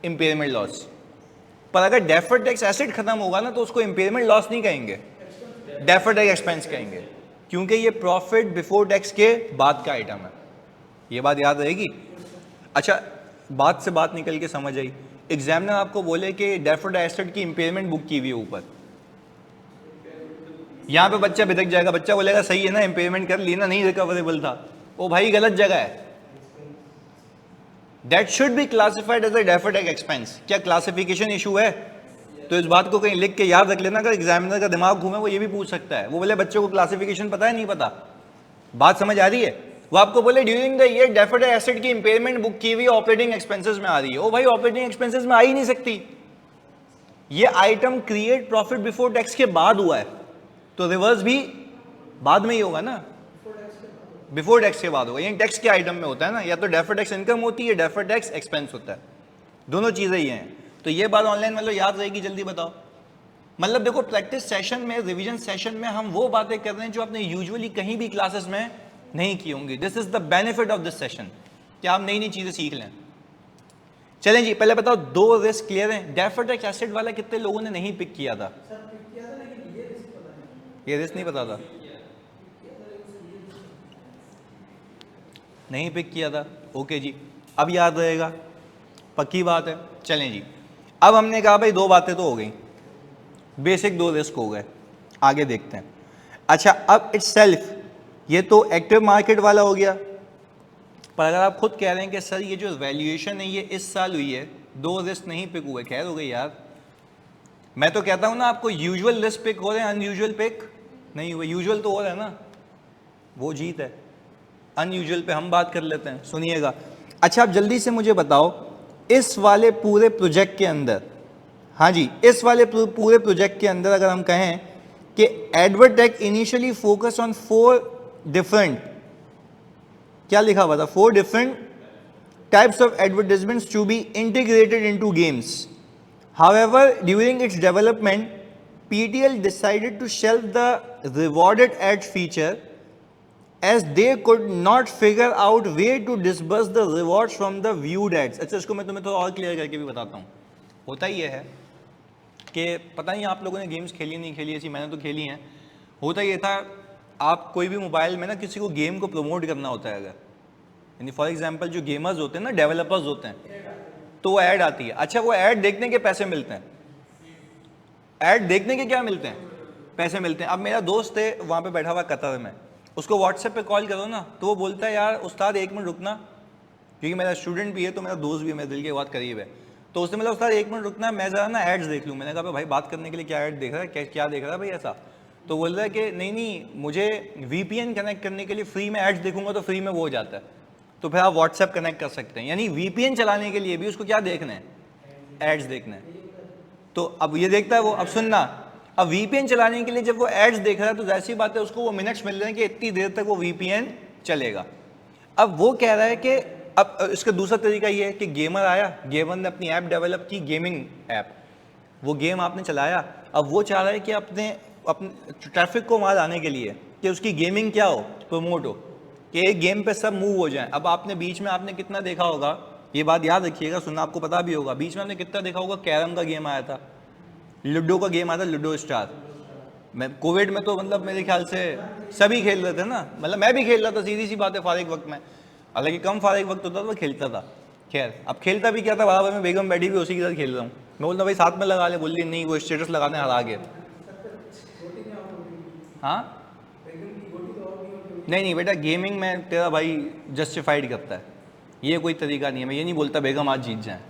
इम्पेयरमेंट लॉस। पर अगर डेफर्ड टैक्स एसेट खत्म होगा ना तो उसको इम्पेयरमेंट लॉस नहीं कहेंगे, डेफर्ड टैक्स एक्सपेंस कहेंगे, क्योंकि ये प्रॉफिट बिफोर टैक्स के बाद का आइटम है। ये बात याद रहेगी। अच्छा, बात से बात निकल के समझ आई, एग्जामिनर आपको बोले कि डेफर्ड एसेट की इम्पेयरमेंट बुक की हुई है ऊपर, यहां पे बच्चा बिदक जाएगा, बच्चा बोलेगा सही है ना, इम्पेयरमेंट कर ली ना, नहीं रिकवरेबल था। ओ भाई गलत जगह है, that should be classified as a deferred tax expense. क्या क्लासिफिकेशन इशू है? तो इस बात को कहीं लिख के याद रख लेना, अगर एग्जामिनर का दिमाग घूमे वो ये भी पूछ सकता है, वो बोले बच्चों को क्लासिफिकेशन पता है नहीं पता, बात समझ आ रही है, वो आपको बोले during the year deferred asset की इंपेयरमेंट बुक की हुई ऑपरेटिंग एक्सपेंसेस में आ रही है। ओ भाई ऑपरेटिंग एक्सपेंसेस में आ ही नहीं सकती, ये item create profit before tax के बाद हुआ है, तो रिवर्स भी बाद में ही होगा ना, बिफोर टैक्स के बाद होगा। ये टैक्स के आइटम में होता है ना, या तो डेफर्ड टैक्स इनकम होती है, डेफर्ड टैक्स एक्सपेंस होता है, दोनों चीजें ये हैं। तो ये बात ऑनलाइन मतलब याद रहेगी, जल्दी बताओ। मतलब देखो प्रैक्टिस सेशन में, रिवीजन सेशन में हम वो बातें कर रहे हैं जो आपने यूजुअली कहीं भी क्लासेस में नहीं की होंगी। This is the benefit of this session, कि आप नई नई चीजें सीख लें। चलें जी, पहले बताओ दो रिस्क क्लियर हैं। डेफर्ड टैक्स एसेट वाला कितने लोगों ने नहीं पिक किया था? ये रिस्क नहीं पता था, नहीं पिक किया था, ओके जी, अब याद रहेगा, पक्की बात है। चलें जी, अब हमने कहा भाई दो बातें तो हो गई, बेसिक दो रिस्क हो गए, आगे देखते हैं। अच्छा, अब इटसेल्फ ये तो एक्टिव मार्केट वाला हो गया, पर अगर आप खुद कह रहे हैं कि सर ये जो वैल्यूएशन है ये इस साल हुई है, दो रिस्क नहीं पिक हुए, खैर हो गई यार। मैं तो कहता हूं ना आपको यूजुअल रिस्क पिक हो रहे हैं, अनयूजुअल पिक नहीं हुए। यूजुअल तो हो रहा है ना, वो जीत है, अनयूजुअल पे हम बात कर लेते हैं, सुनिएगा। अच्छा, आप जल्दी से मुझे बताओ, इस वाले पूरे प्रोजेक्ट के अंदर हाँ जी, इस वाले पूरे प्रोजेक्ट के अंदर अगर हम कहें कि एडवर्टेक इनिशियली फोकस ऑन 4 डिफरेंट, क्या लिखा हुआ था, 4 different types of advertisements to be integrated into games. However, during its development, PTL decided to shelve the rewarded ads feature as they could not figure out way to disburse the rewards from the viewed ads. अच्छा, इसको मैं तुम्हें थोड़ा और clear करके भी बताता हूँ. होता ये है कि पता नहीं आप लोगों ने गेम्स खेली नहीं खेली, ऐसी मैंने तो खेली हैं. होता ये था, आप कोई भी मोबाइल में ना किसी को गेम को प्रमोट करना होता है, अगर यानी फॉर एग्जांपल जो गेमर्स होते हैं ना, डेवलपर्स होते हैं, तो वो ऐड आती है. अच्छा, वो ऐड देखने के पैसे मिलते हैं. ऐड देखने के क्या मिलते हैं? पैसे मिलते हैं. अब मेरा दोस्त है वहाँ पे बैठा हुआ कतर में, उसको व्हाट्सएप पे कॉल करो ना तो वो बोलता है यार उस्ताद 1 मिनट रुकना, क्योंकि मेरा स्टूडेंट भी है तो मेरा दोस्त भी है, मेरे दिल के बहुत करीब है. तो उसने मतलब उस्ताद 1 मिनट रुकना, मैं ज़रा ना एड्स देख लूँ. मैंने कहा भाई बात करने के लिए क्या ऐड देख रहा है, क्या देख रहा है भाई ऐसा? तो बोल रहा है कि नहीं मुझे VPN कनेक्ट करने के लिए फ्री में एड्स देखूंगा तो फ्री में वो हो जाता है. तो फिर आप व्हाट्सएप कनेक्ट कर सकते हैं. यानी VPN चलाने के लिए भी उसको क्या देखना है? एड्स देखना है. तो अब ये देखता है वो. अब सुनना, अब VPN चलाने के लिए जब वो एड्स देख रहा है तो जाहिर सी बात है उसको वो मिनट्स मिल रहे हैं कि इतनी देर तक वो VPN चलेगा. अब वो कह रहा है कि अब इसका दूसरा तरीका ये है कि गेमर आया, गेमर ने अपनी ऐप डेवलप की, गेमिंग ऐप, वो गेम आपने चलाया. अब वो चाह रहा है कि अपने ट्रैफिक को वहाँ लाने के लिए कि उसकी गेमिंग क्या हो, प्रमोट हो, कि एक गेम पे सब मूव हो जाए. अब आपने बीच में आपने कितना देखा होगा, ये बात याद रखिएगा, सुनना आपको पता भी होगा, बीच में आपने कितना देखा होगा, कैरम का गेम आया था, लूडो का गेम आया था, लूडो स्टार. मैं कोविड में तो मतलब मेरे ख्याल से सभी खेल रहे थे ना, मतलब मैं भी खेल रहा था, सीधी सी बात है, फारिग वक्त में, हालांकि कम फारिग वक्त होता था तो खेलता था. खैर अब खेलता भी क्या था, बराबर में बेगम बैठी भी उसी के साथ खेल रहा हूँ. मैं बोलता भाई साथ में लगा ले, बोल रही नहीं वो स्टेटस लगाने हरा गए. हाँ नहीं बेटा, गेमिंग में तेरा भाई जस्टिफाइड करता है, ये कोई तरीका नहीं है. मैं ये नहीं बोलता बेगम आज जीत जाए,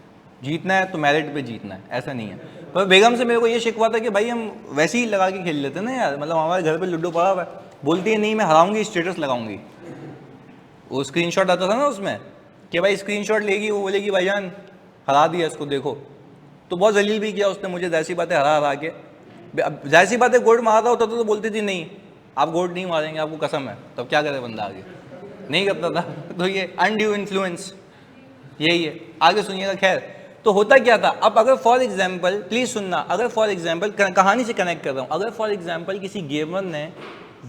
जीतना है तो मेरिट पे जीतना है, ऐसा नहीं है. पर बेगम से मेरे को ये शिकवा था कि भाई हम वैसे ही लगा के खेल लेते ना यार, मतलब हमारे घर पे लूडो पड़ा हुआ है, बोलती है नहीं मैं हराऊंगी, स्टेटस लगाऊंगी. वो स्क्रीनशॉट आता था ना उसमें कि भाई स्क्रीनशॉट लेगी, वो बोलेगी भाईजान हरा दिया इसको देखो. तो बहुत जलील भी किया उसने मुझे, जाहिर सी बात है हरा के. जाहिर सी बात है गोल्ड मारा होता तो बोलती थी नहीं आप गोल्ड नहीं मारेंगे, आपको कसम है. तब क्या करे बंदा, आगे नहीं करता था. तो ये अनड्यू इन्फ्लुएंस यही है. आगे सुनिएगा. खैर तो होता क्या था, अब अगर फॉर एग्जाम्पल, प्लीज सुनना, अगर फॉर एग्जाम्पल कहानी से कनेक्ट कर रहा हूँ, अगर फॉर एग्जाम्पल किसी गेमर ने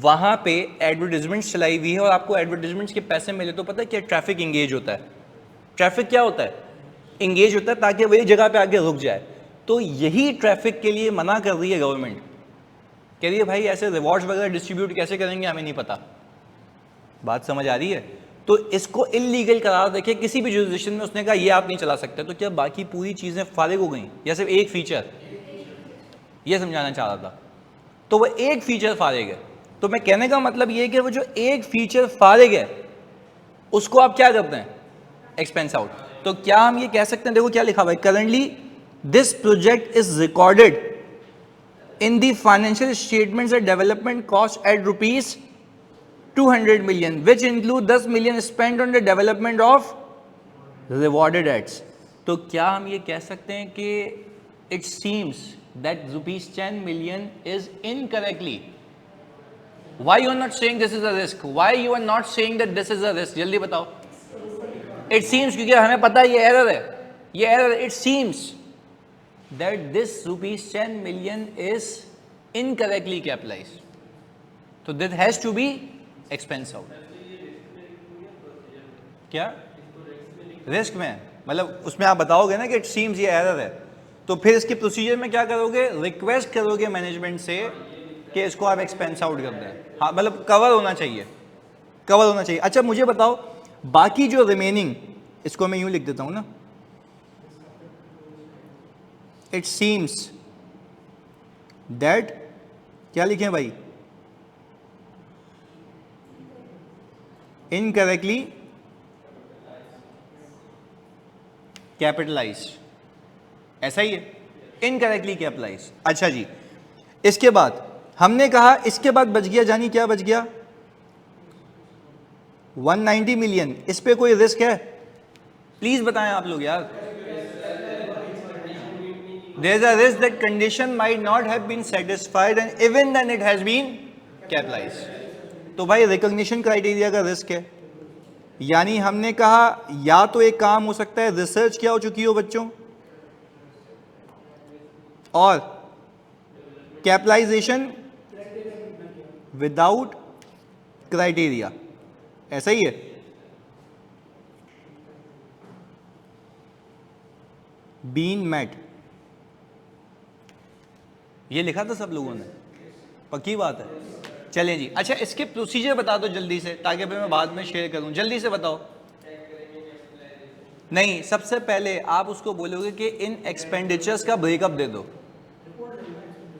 वहाँ पे एडवर्टीजमेंट्स चलाई हुई है और आपको एडवर्टीजमेंट्स के पैसे मिले, तो पता है क्या ट्रैफिक इंगेज होता है. ट्रैफिक क्या होता है? इंगेज होता है, ताकि वही जगह पे आके रुक जाए. तो यही ट्रैफिक के लिए मना कर रही है गवर्नमेंट, कह रही है भाई ऐसे रिवॉर्ड्स वगैरह डिस्ट्रीब्यूट कैसे करेंगे हमें नहीं पता. बात समझ आ रही है? तो इसको इलीगल करार देखे किसी भी जुरिडिक्शन में, उसने कहा ये आप नहीं चला सकते. तो क्या बाकी पूरी चीज़ें फारिग हो गई या सिर्फ एक फीचर? ये समझाना चाह रहा था. तो वो एक फीचर फारिग है. तो मैं कहने का मतलब ये है कि वो जो एक फीचर फारिग है उसको आप क्या करते हैं? Expense out. तो क्या हम ये कह सकते हैं, देखो क्या लिखा हुआ है, currently this project is recorded in the financial statements at development cost at rupees 200 million, which include 10 million spent on the development of rewarded ads. तो क्या हम ये कह सकते हैं कि it seems that rupees 10 million is incorrectly? Why you are not saying this is a risk? Why you are not saying that this is a risk? जल्दी बताओ. It seems, क्योंकि हमें पता है ये error है, ये error. It seems that this rupees 10 million is incorrectly capitalized. So this has to be expense out. क्या रिस्क में, मतलब उसमें आप बताओगे ना कि इट सीम्स ये एरर है, तो फिर इसके प्रोसीजर में क्या करोगे? रिक्वेस्ट करोगे मैनेजमेंट से कि इसको आप एक्सपेंस आउट कर दें. हाँ मतलब कवर होना चाहिए, कवर होना चाहिए. अच्छा मुझे बताओ बाकी जो रिमेनिंग, इसको मैं यूं लिख देता हूं ना, इट सीम्स दैट, क्या लिखें भाई? इनकरेक्टली कैपिटलाइज, ऐसा ही है, इनकरेक्टली कैपिटलाइज. अच्छा जी, इसके बाद हमने कहा, इसके बाद बच गया, जानी क्या बच गया? 190 मिलियन. इस पे कोई रिस्क है? प्लीज बताएं आप लोग यार. there is a risk that condition might not have been satisfied and even then it has been capitalized. तो भाई रिकॉग्निशन क्राइटेरिया का रिस्क है, यानी हमने कहा या तो एक काम हो सकता है रिसर्च क्या हो चुकी हो बच्चों, और कैपिटलाइजेशन विदाउट क्राइटेरिया, ऐसा ही है। बीन मेट, ये लिखा था सब लोगों ने, पक्की बात है। चलें जी, अच्छा इसके प्रोसीजर बता दो जल्दी से, ताकि फिर मैं बाद में शेयर करूं, जल्दी से बताओ। नहीं, सबसे पहले आप उसको बोलोगे कि इन एक्सपेंडिचर्स का ब्रेकअप दे दो,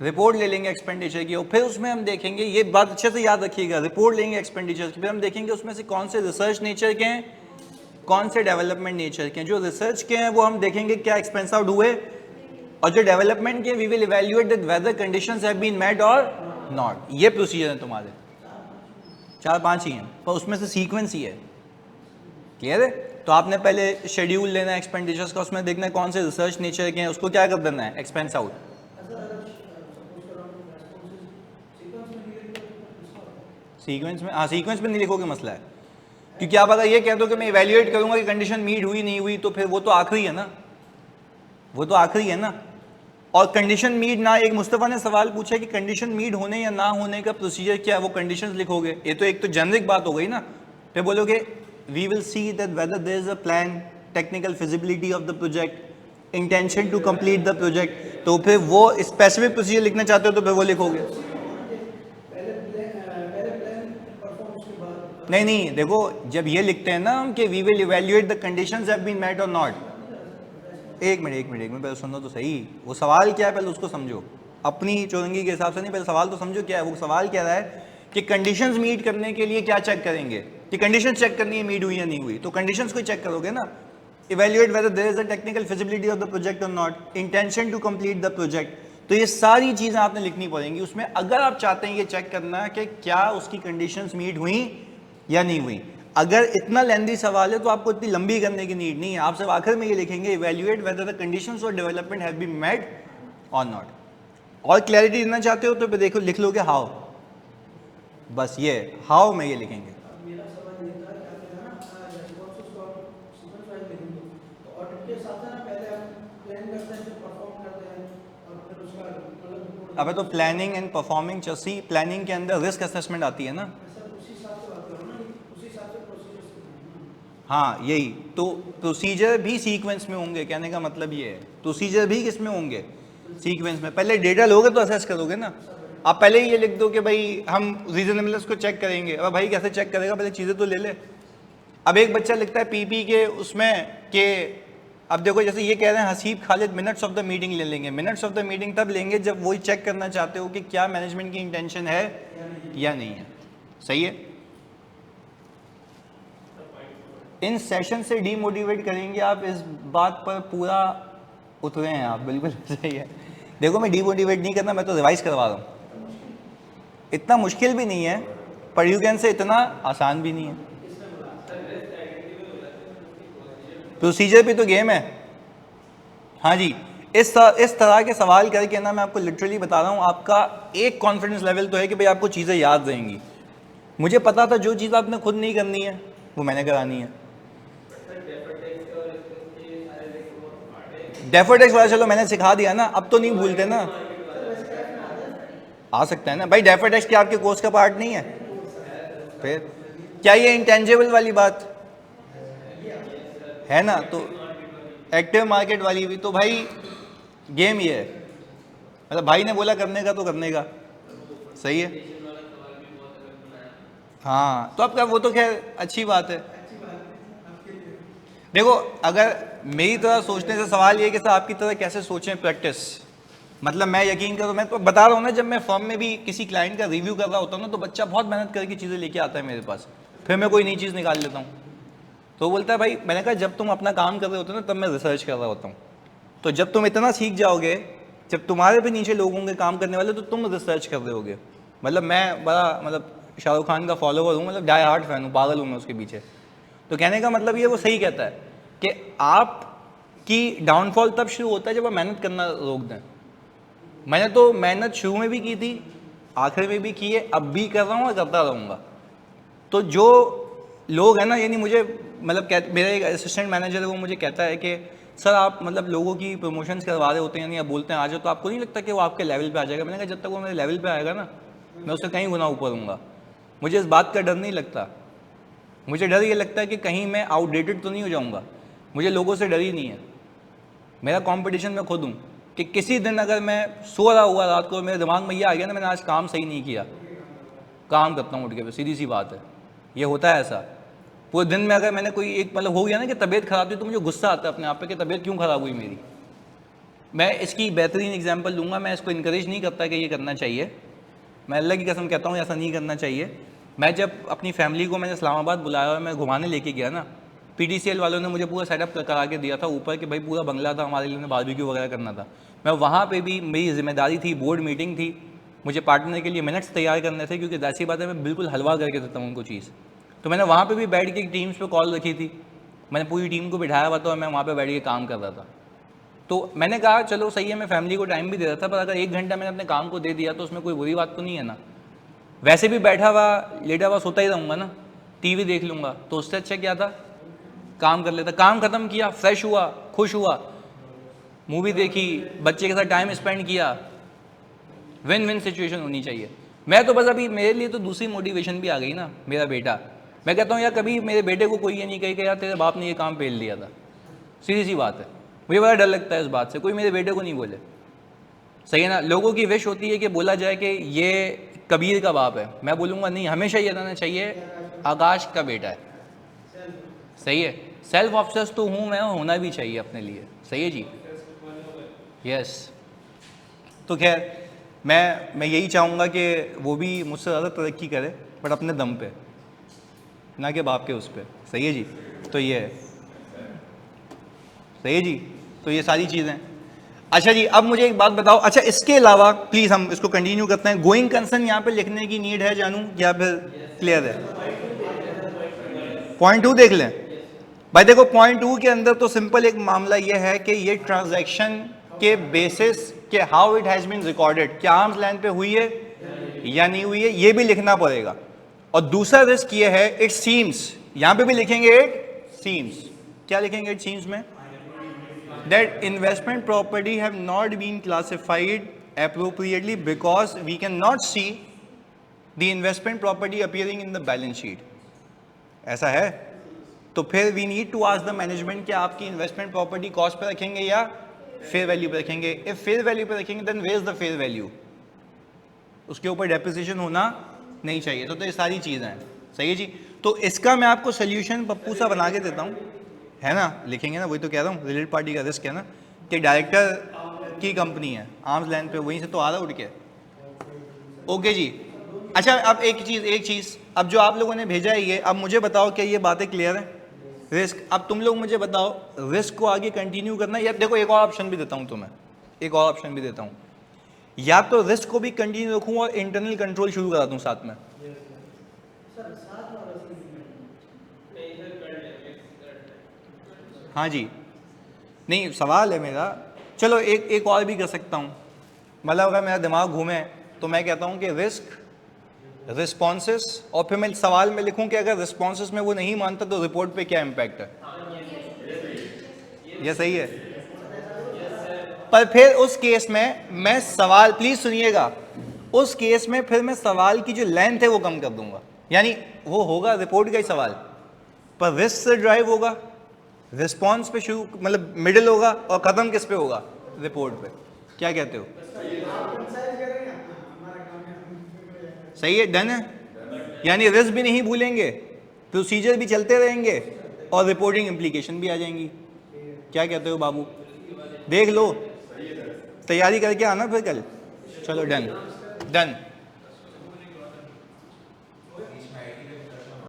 रिपोर्ट ले लेंगे एक्सपेंडिचर की, और फिर उसमें हम देखेंगे, ये बात अच्छे से याद रखिएगा, रिपोर्ट लेंगे एक्सपेंडिचर की, फिर हम देखेंगे उसमें से कौन से रिसर्च नेचर के हैं, कौन से डेवलपमेंट नेचर के हैं। जो रिसर्च के हैं वो हम देखेंगे क्या एक्सपेंस आउट हुए, और जो डेवलपमेंट के we will evaluate that whether conditions have been met और नॉट। ये प्रोसीजर है तुम्हारे, 4-5 ही हैं, पर उसमें से सीक्वेंस ही है। क्लियर है? तो आपने पहले शेड्यूल लेना है एक्सपेंडिचर्स का, उसमें देखना है कौन से रिसर्च नेचर के हैं, उसको क्या कर देना है, एक्सपेंस आउट। सीक्वेंस में, हाँ सीक्वेंस में नहीं लिखोगे मसला है, क्योंकि आप अगर ये कह दो कि मैं इवैल्यूएट करूंगा कि कंडीशन मीट हुई नहीं हुई, तो फिर वो तो आखिरी है ना, वो तो आखिरी है ना। और कंडीशन मीट ना, एक मुस्तफ़ा ने सवाल पूछा कि कंडीशन मीट होने या ना होने का प्रोसीजर क्या है, वो कंडीशंस लिखोगे, ये तो एक तो जेनरिक बात हो गई ना। फिर बोलोगे we will see that whether there is a plan, technical feasibility of the project, intention to complete the project, तो फिर वो स्पेसिफिक प्रोसीजर लिखना चाहते हो तो फिर वो लिखोगे। नहीं नहीं, देखो जब ये लिखते हैं ना हम कि we will evaluate the conditions have been met और नॉट, एक मिनट पहले सुनो तो सही, वो सवाल क्या है पहले उसको समझो, अपनी चौरंगी के हिसाब से नहीं, पहले सवाल तो समझो क्या है। वो सवाल कह रहा है कि कंडीशंस मीट करने के लिए क्या चेक करेंगे, कि कंडीशंस चेक करनी है मीट हुई या नहीं हुई, तो कंडीशंस को चेक करोगे ना। Evaluate whether there is a technical feasibility of the project और not, intention to complete the project, तो ये सारी चीजें आपने लिखनी पड़ेंगी उसमें, अगर आप चाहते हैं ये चेक करना कि क्या उसकी कंडीशंस मीट हुई या नहीं हुई। अगर इतना लेंदी सवाल है तो आपको इतनी लंबी करने की नीड नहीं है, आप सिर्फ आखिर में ये लिखेंगे इवैल्यूएट वेदर द कंडीशंस और डेवलपमेंट हैव बीन मेट और नॉट। और क्लैरिटी देना चाहते हो तो फिर देखो लिख लोगे हाउ, बस ये हाउ में ये लिखेंगे। अबे तो प्लानिंग एंड परफॉर्मिंग चसी, प्लानिंग के अंदर रिस्क असेसमेंट आती है ना। हाँ यही तो, प्रोसीजर भी सीक्वेंस में होंगे, कहने का मतलब ये है, प्रोसीजर भी किस में होंगे, सीक्वेंस में। पहले डेटा लोगे तो असेस करोगे ना, आप पहले ही ये लिख दो कि भाई हम रीजनेबलनेस को चेक करेंगे, अब भाई कैसे चेक करेगा, पहले चीज़ें तो ले ले। अब एक बच्चा लिखता है पीपी के उसमें कि अब देखो जैसे ये कह रहे हैं Haseeb Khalid minutes of the meeting ले लेंगे, मिनट्स ऑफ द मीटिंग तब लेंगे जब वही चेक करना चाहते हो कि क्या मैनेजमेंट की इंटेंशन है या नहीं है। सही है? इन सेशन से डीमोटिवेट करेंगे आप, इस बात पर पूरा उतरे हैं आप, बिल्कुल सही है। देखो मैं डीमोटिवेट नहीं करना, मैं तो रिवाइज करवा रहा हूँ, इतना मुश्किल भी नहीं है, पर यू कैन से इतना आसान भी नहीं है। प्रोसीजर भी तो गेम है। हाँ जी, इस तरह के सवाल करके ना मैं आपको लिटरली बता रहा हूँ, आपका एक कॉन्फिडेंस लेवल तो है कि भाई आपको चीज़ें याद रहेंगी। मुझे पता था जो चीज़ आपने खुद नहीं करनी है वो मैंने करानी है। डेफर टैक्स वाला चलो मैंने सिखा दिया ना, अब तो नहीं भूलते ना। आ सकता है ना भाई, डेफर टैक्स क्या आपके कोर्स का पार्ट नहीं है? फिर क्या ये इंटेंजिबल वाली बात है ना? तो एक्टिव मार्केट वाली भी तो भाई गेम ये है, मतलब भाई ने बोला करने का तो करने का। सही है? हाँ तो आपका वो तो खैर अच्छी बात है। देखो अगर मेरी तरह सोचने से सवाल ये कि सर आपकी तरह कैसे सोचें प्रैक्टिस, मतलब मैं यकीन करूँ, मैं तो बता रहा हूँ ना, जब मैं फर्म में भी किसी क्लाइंट का रिव्यू कर रहा होता हूँ ना तो बच्चा बहुत मेहनत करके चीज़ें लेके आता है मेरे पास, फिर मैं कोई नई चीज़ निकाल लेता हूँ। तो बोलता है भाई, मैंने कहा जब तुम अपना काम कर रहे होते हो ना तब मैं रिसर्च कर रहा होता हूँ, तो जब तुम इतना सीख जाओगे, जब तुम्हारे भी नीचे लोग होंगे काम करने वाले, तो तुम रिसर्च कर रहे होगे। मतलब मैं बड़ा मतलब शाहरुख खान का फॉलोवर हूँ, मतलब डाई हार्ट फैन हूँ, पागल हूँ मैं उसके पीछे। तो कहने का मतलब ये वो सही कहता है कि आप कि डाउनफॉल तब शुरू होता है जब आप मेहनत करना रोक दें। मैंने तो मेहनत शुरू में भी की थी, आखिर में भी की है, अब भी कर रहा हूँ और करता रहूँगा। तो जो लोग हैं ना, यानी मुझे मतलब मेरा एक असिस्टेंट मैनेजर है, वो मुझे कहता है कि सर आप मतलब लोगों की प्रमोशंस करवा रहे होते हैं या बोलते हैं आ जाओ, तो आपको नहीं लगता कि वो आपके लेवल पे आ जाएगा? मैंने कहा जब तक वो मेरे लेवल पे आएगा ना, मैं उससे कहीं गुना ऊपर हूँगा। मुझे इस बात का डर नहीं लगता। मुझे डर ये लगता है कि कहीं मैं आउटडेटेड तो नहीं हो जाऊँगा। मुझे लोगों से डर ही नहीं है। मेरा कॉम्पिटिशन मैं खुद हूँ कि किसी दिन अगर मैं सो रहा हुआ रात को, मेरे दिमाग में ये आ गया ना मैंने आज काम सही नहीं किया, काम करता हूँ उठ के, सीधी सी बात है, ये होता है ऐसा। पूरे दिन में अगर मैंने कोई एक मतलब हो गया ना कि तबीयत खराब थी, तो मुझे गुस्सा आता है अपने आप पे कि तबीयत क्यों ख़राब हुई मेरी। मैं इसकी बेहतरीन एग्जांपल दूंगा। मैं इसको इनकरेज नहीं करता कि ये करना चाहिए, मैं अल्लाह की कसम कहता हूँ ऐसा नहीं करना चाहिए। मैं जब अपनी फैमिली को मैंने इस्लामाबाद बुलाया और मैं घुमाने लेके गया ना, PTCL वालों ने मुझे पूरा सेटअप करा के दिया था ऊपर कि भाई पूरा बंगला था हमारे लिए, बारबेक्यू वगैरह करना था। मैं वहाँ पे भी मेरी जिम्मेदारी थी, बोर्ड मीटिंग थी, मुझे पार्टनर के लिए मिनट्स तैयार करने थे, क्योंकि ऐसी बात है मैं बिल्कुल हलवा करके देता हूँ उनको चीज़। तो मैंने वहाँ पे भी बैठ के टीम्स पे कॉल रखी थी, मैंने पूरी टीम को बिठाया हुआ था और मैं वहाँ पे बैठ के काम कर रहा था। तो मैंने कहा चलो सही है, मैं फैमिली को टाइम भी दे रहा था, पर अगर 1 घंटा मैंने अपने काम को दे दिया तो उसमें कोई बुरी बात तो नहीं है ना। वैसे भी बैठा हुआ लेटा हुआ सोता ही रहूँगा ना, TV देख लूँगा, तो उससे अच्छा क्या था काम कर लेता। काम खत्म किया, फ्रेश हुआ, खुश हुआ, मूवी देखी, बच्चे के साथ टाइम स्पेंड किया। विन विन सिचुएशन होनी चाहिए। मैं तो बस अभी मेरे लिए तो दूसरी मोटिवेशन भी आ गई ना, मेरा बेटा। मैं कहता हूँ यार कभी मेरे बेटे को कोई ये नहीं कहे कि यार तेरे बाप ने ये काम पेल दिया था, सीधी सी बात है। मुझे बड़ा डर लगता है इस बात से, कोई मेरे बेटे को नहीं बोले, सही है ना। लोगों की विश होती है कि बोला जाए कि ये कबीर का बाप है, मैं बोलूँगा नहीं, हमेशा ये रहना चाहिए आकाश का बेटा है, सही है। सेल्फ ऑब्सेस तो हूँ मैं, होना भी चाहिए अपने लिए, सही है जी, यस। तो खैर मैं यही चाहूँगा कि वो भी मुझसे ज़्यादा तरक्की करे, बट अपने दम पे, ना कि बाप के उस पर, सही है जी। तो ये है, सही है जी। तो ये सारी चीज़ें। अच्छा जी, अब मुझे एक बात बताओ, अच्छा इसके अलावा प्लीज़ हम इसको कंटिन्यू करते हैं। गोइंग कंसर्न यहाँ पे लिखने की नीड है जानू, या फिर क्लियर है? पॉइंट 2 देख लें भाई। देखो पॉइंट 2 के अंदर तो सिंपल एक मामला ये है कि ये ट्रांजैक्शन के बेसिस के how it has been recorded, क्या आर्म्स लेंथ पे हुई है या नहीं हुई है, ये भी लिखना पड़ेगा। और दूसरा रिस्क ये है इट सीम्स, यहाँ पे भी लिखेंगे इट सीम्स, क्या लिखेंगे इट सीम्स में? That investment property have not been classified appropriately because we cannot see the investment property appearing in the balance sheet. ऐसा है? तो फिर we need to ask the management कि आपकी investment property cost पे रखेंगे या fair value पे रखेंगे। If fair value पे रखेंगे then where is the fair value? उसके ऊपर depreciation होना नहीं चाहिए। तो ये सारी चीज़ें हैं, सही है जी। तो इसका मैं आपको सोल्यूशन पप्पू सा बना के देता हूँ, है ना, लिखेंगे ना, वही तो कह रहा हूँ, रिलेटेड पार्टी का रिस्क है ना, कि डायरेक्टर की कंपनी है आर्म्स लेंथ पे, वहीं से तो आ रहा उठ के। ओके जी। अच्छा अब एक चीज़ अब जो आप लोगों ने भेजा है ये, अब मुझे बताओ क्या ये बातें क्लियर है? रिस्क, अब तुम लोग मुझे बताओ रिस्क को आगे कंटिन्यू करना है या देखो एक और ऑप्शन भी देता हूँ तुम्हें, एक और ऑप्शन भी देता हूँ, या तो रिस्क को भी कंटिन्यू रखूँ और इंटरनल कंट्रोल शुरू करा दूँ साथ में। हाँ जी, नहीं सवाल है मेरा, चलो एक और भी कर सकता हूँ। मतलब अगर मेरा दिमाग घूमे तो मैं कहता हूँ कि रिस्क, रिस्पॉन्सेस, और फिर मैं सवाल में लिखूँ कि अगर रिस्पॉन्सेस में वो नहीं मानता तो रिपोर्ट पे क्या इम्पैक्ट है। ये सही है? पर फिर उस केस में मैं सवाल, प्लीज सुनिएगा, उस केस में फिर मैं सवाल की जो लेंथ है वो कम कर दूंगा, यानी वो होगा रिपोर्ट का ही सवाल, पर रिस्क से ड्राइव होगा, रिस्पॉन्स पे शुरू मतलब मिडिल होगा, और खत्म किस पे होगा? रिपोर्ट पे। क्या कहते हो? सही है, डन है। यानी रिस्क भी नहीं भूलेंगे, प्रोसीजर भी चलते रहेंगे, और रिपोर्टिंग इम्प्लीकेशन भी आ जाएंगी। क्या कहते हो बाबू? देख लो, तैयारी करके आना फिर कल। चलो डन डन।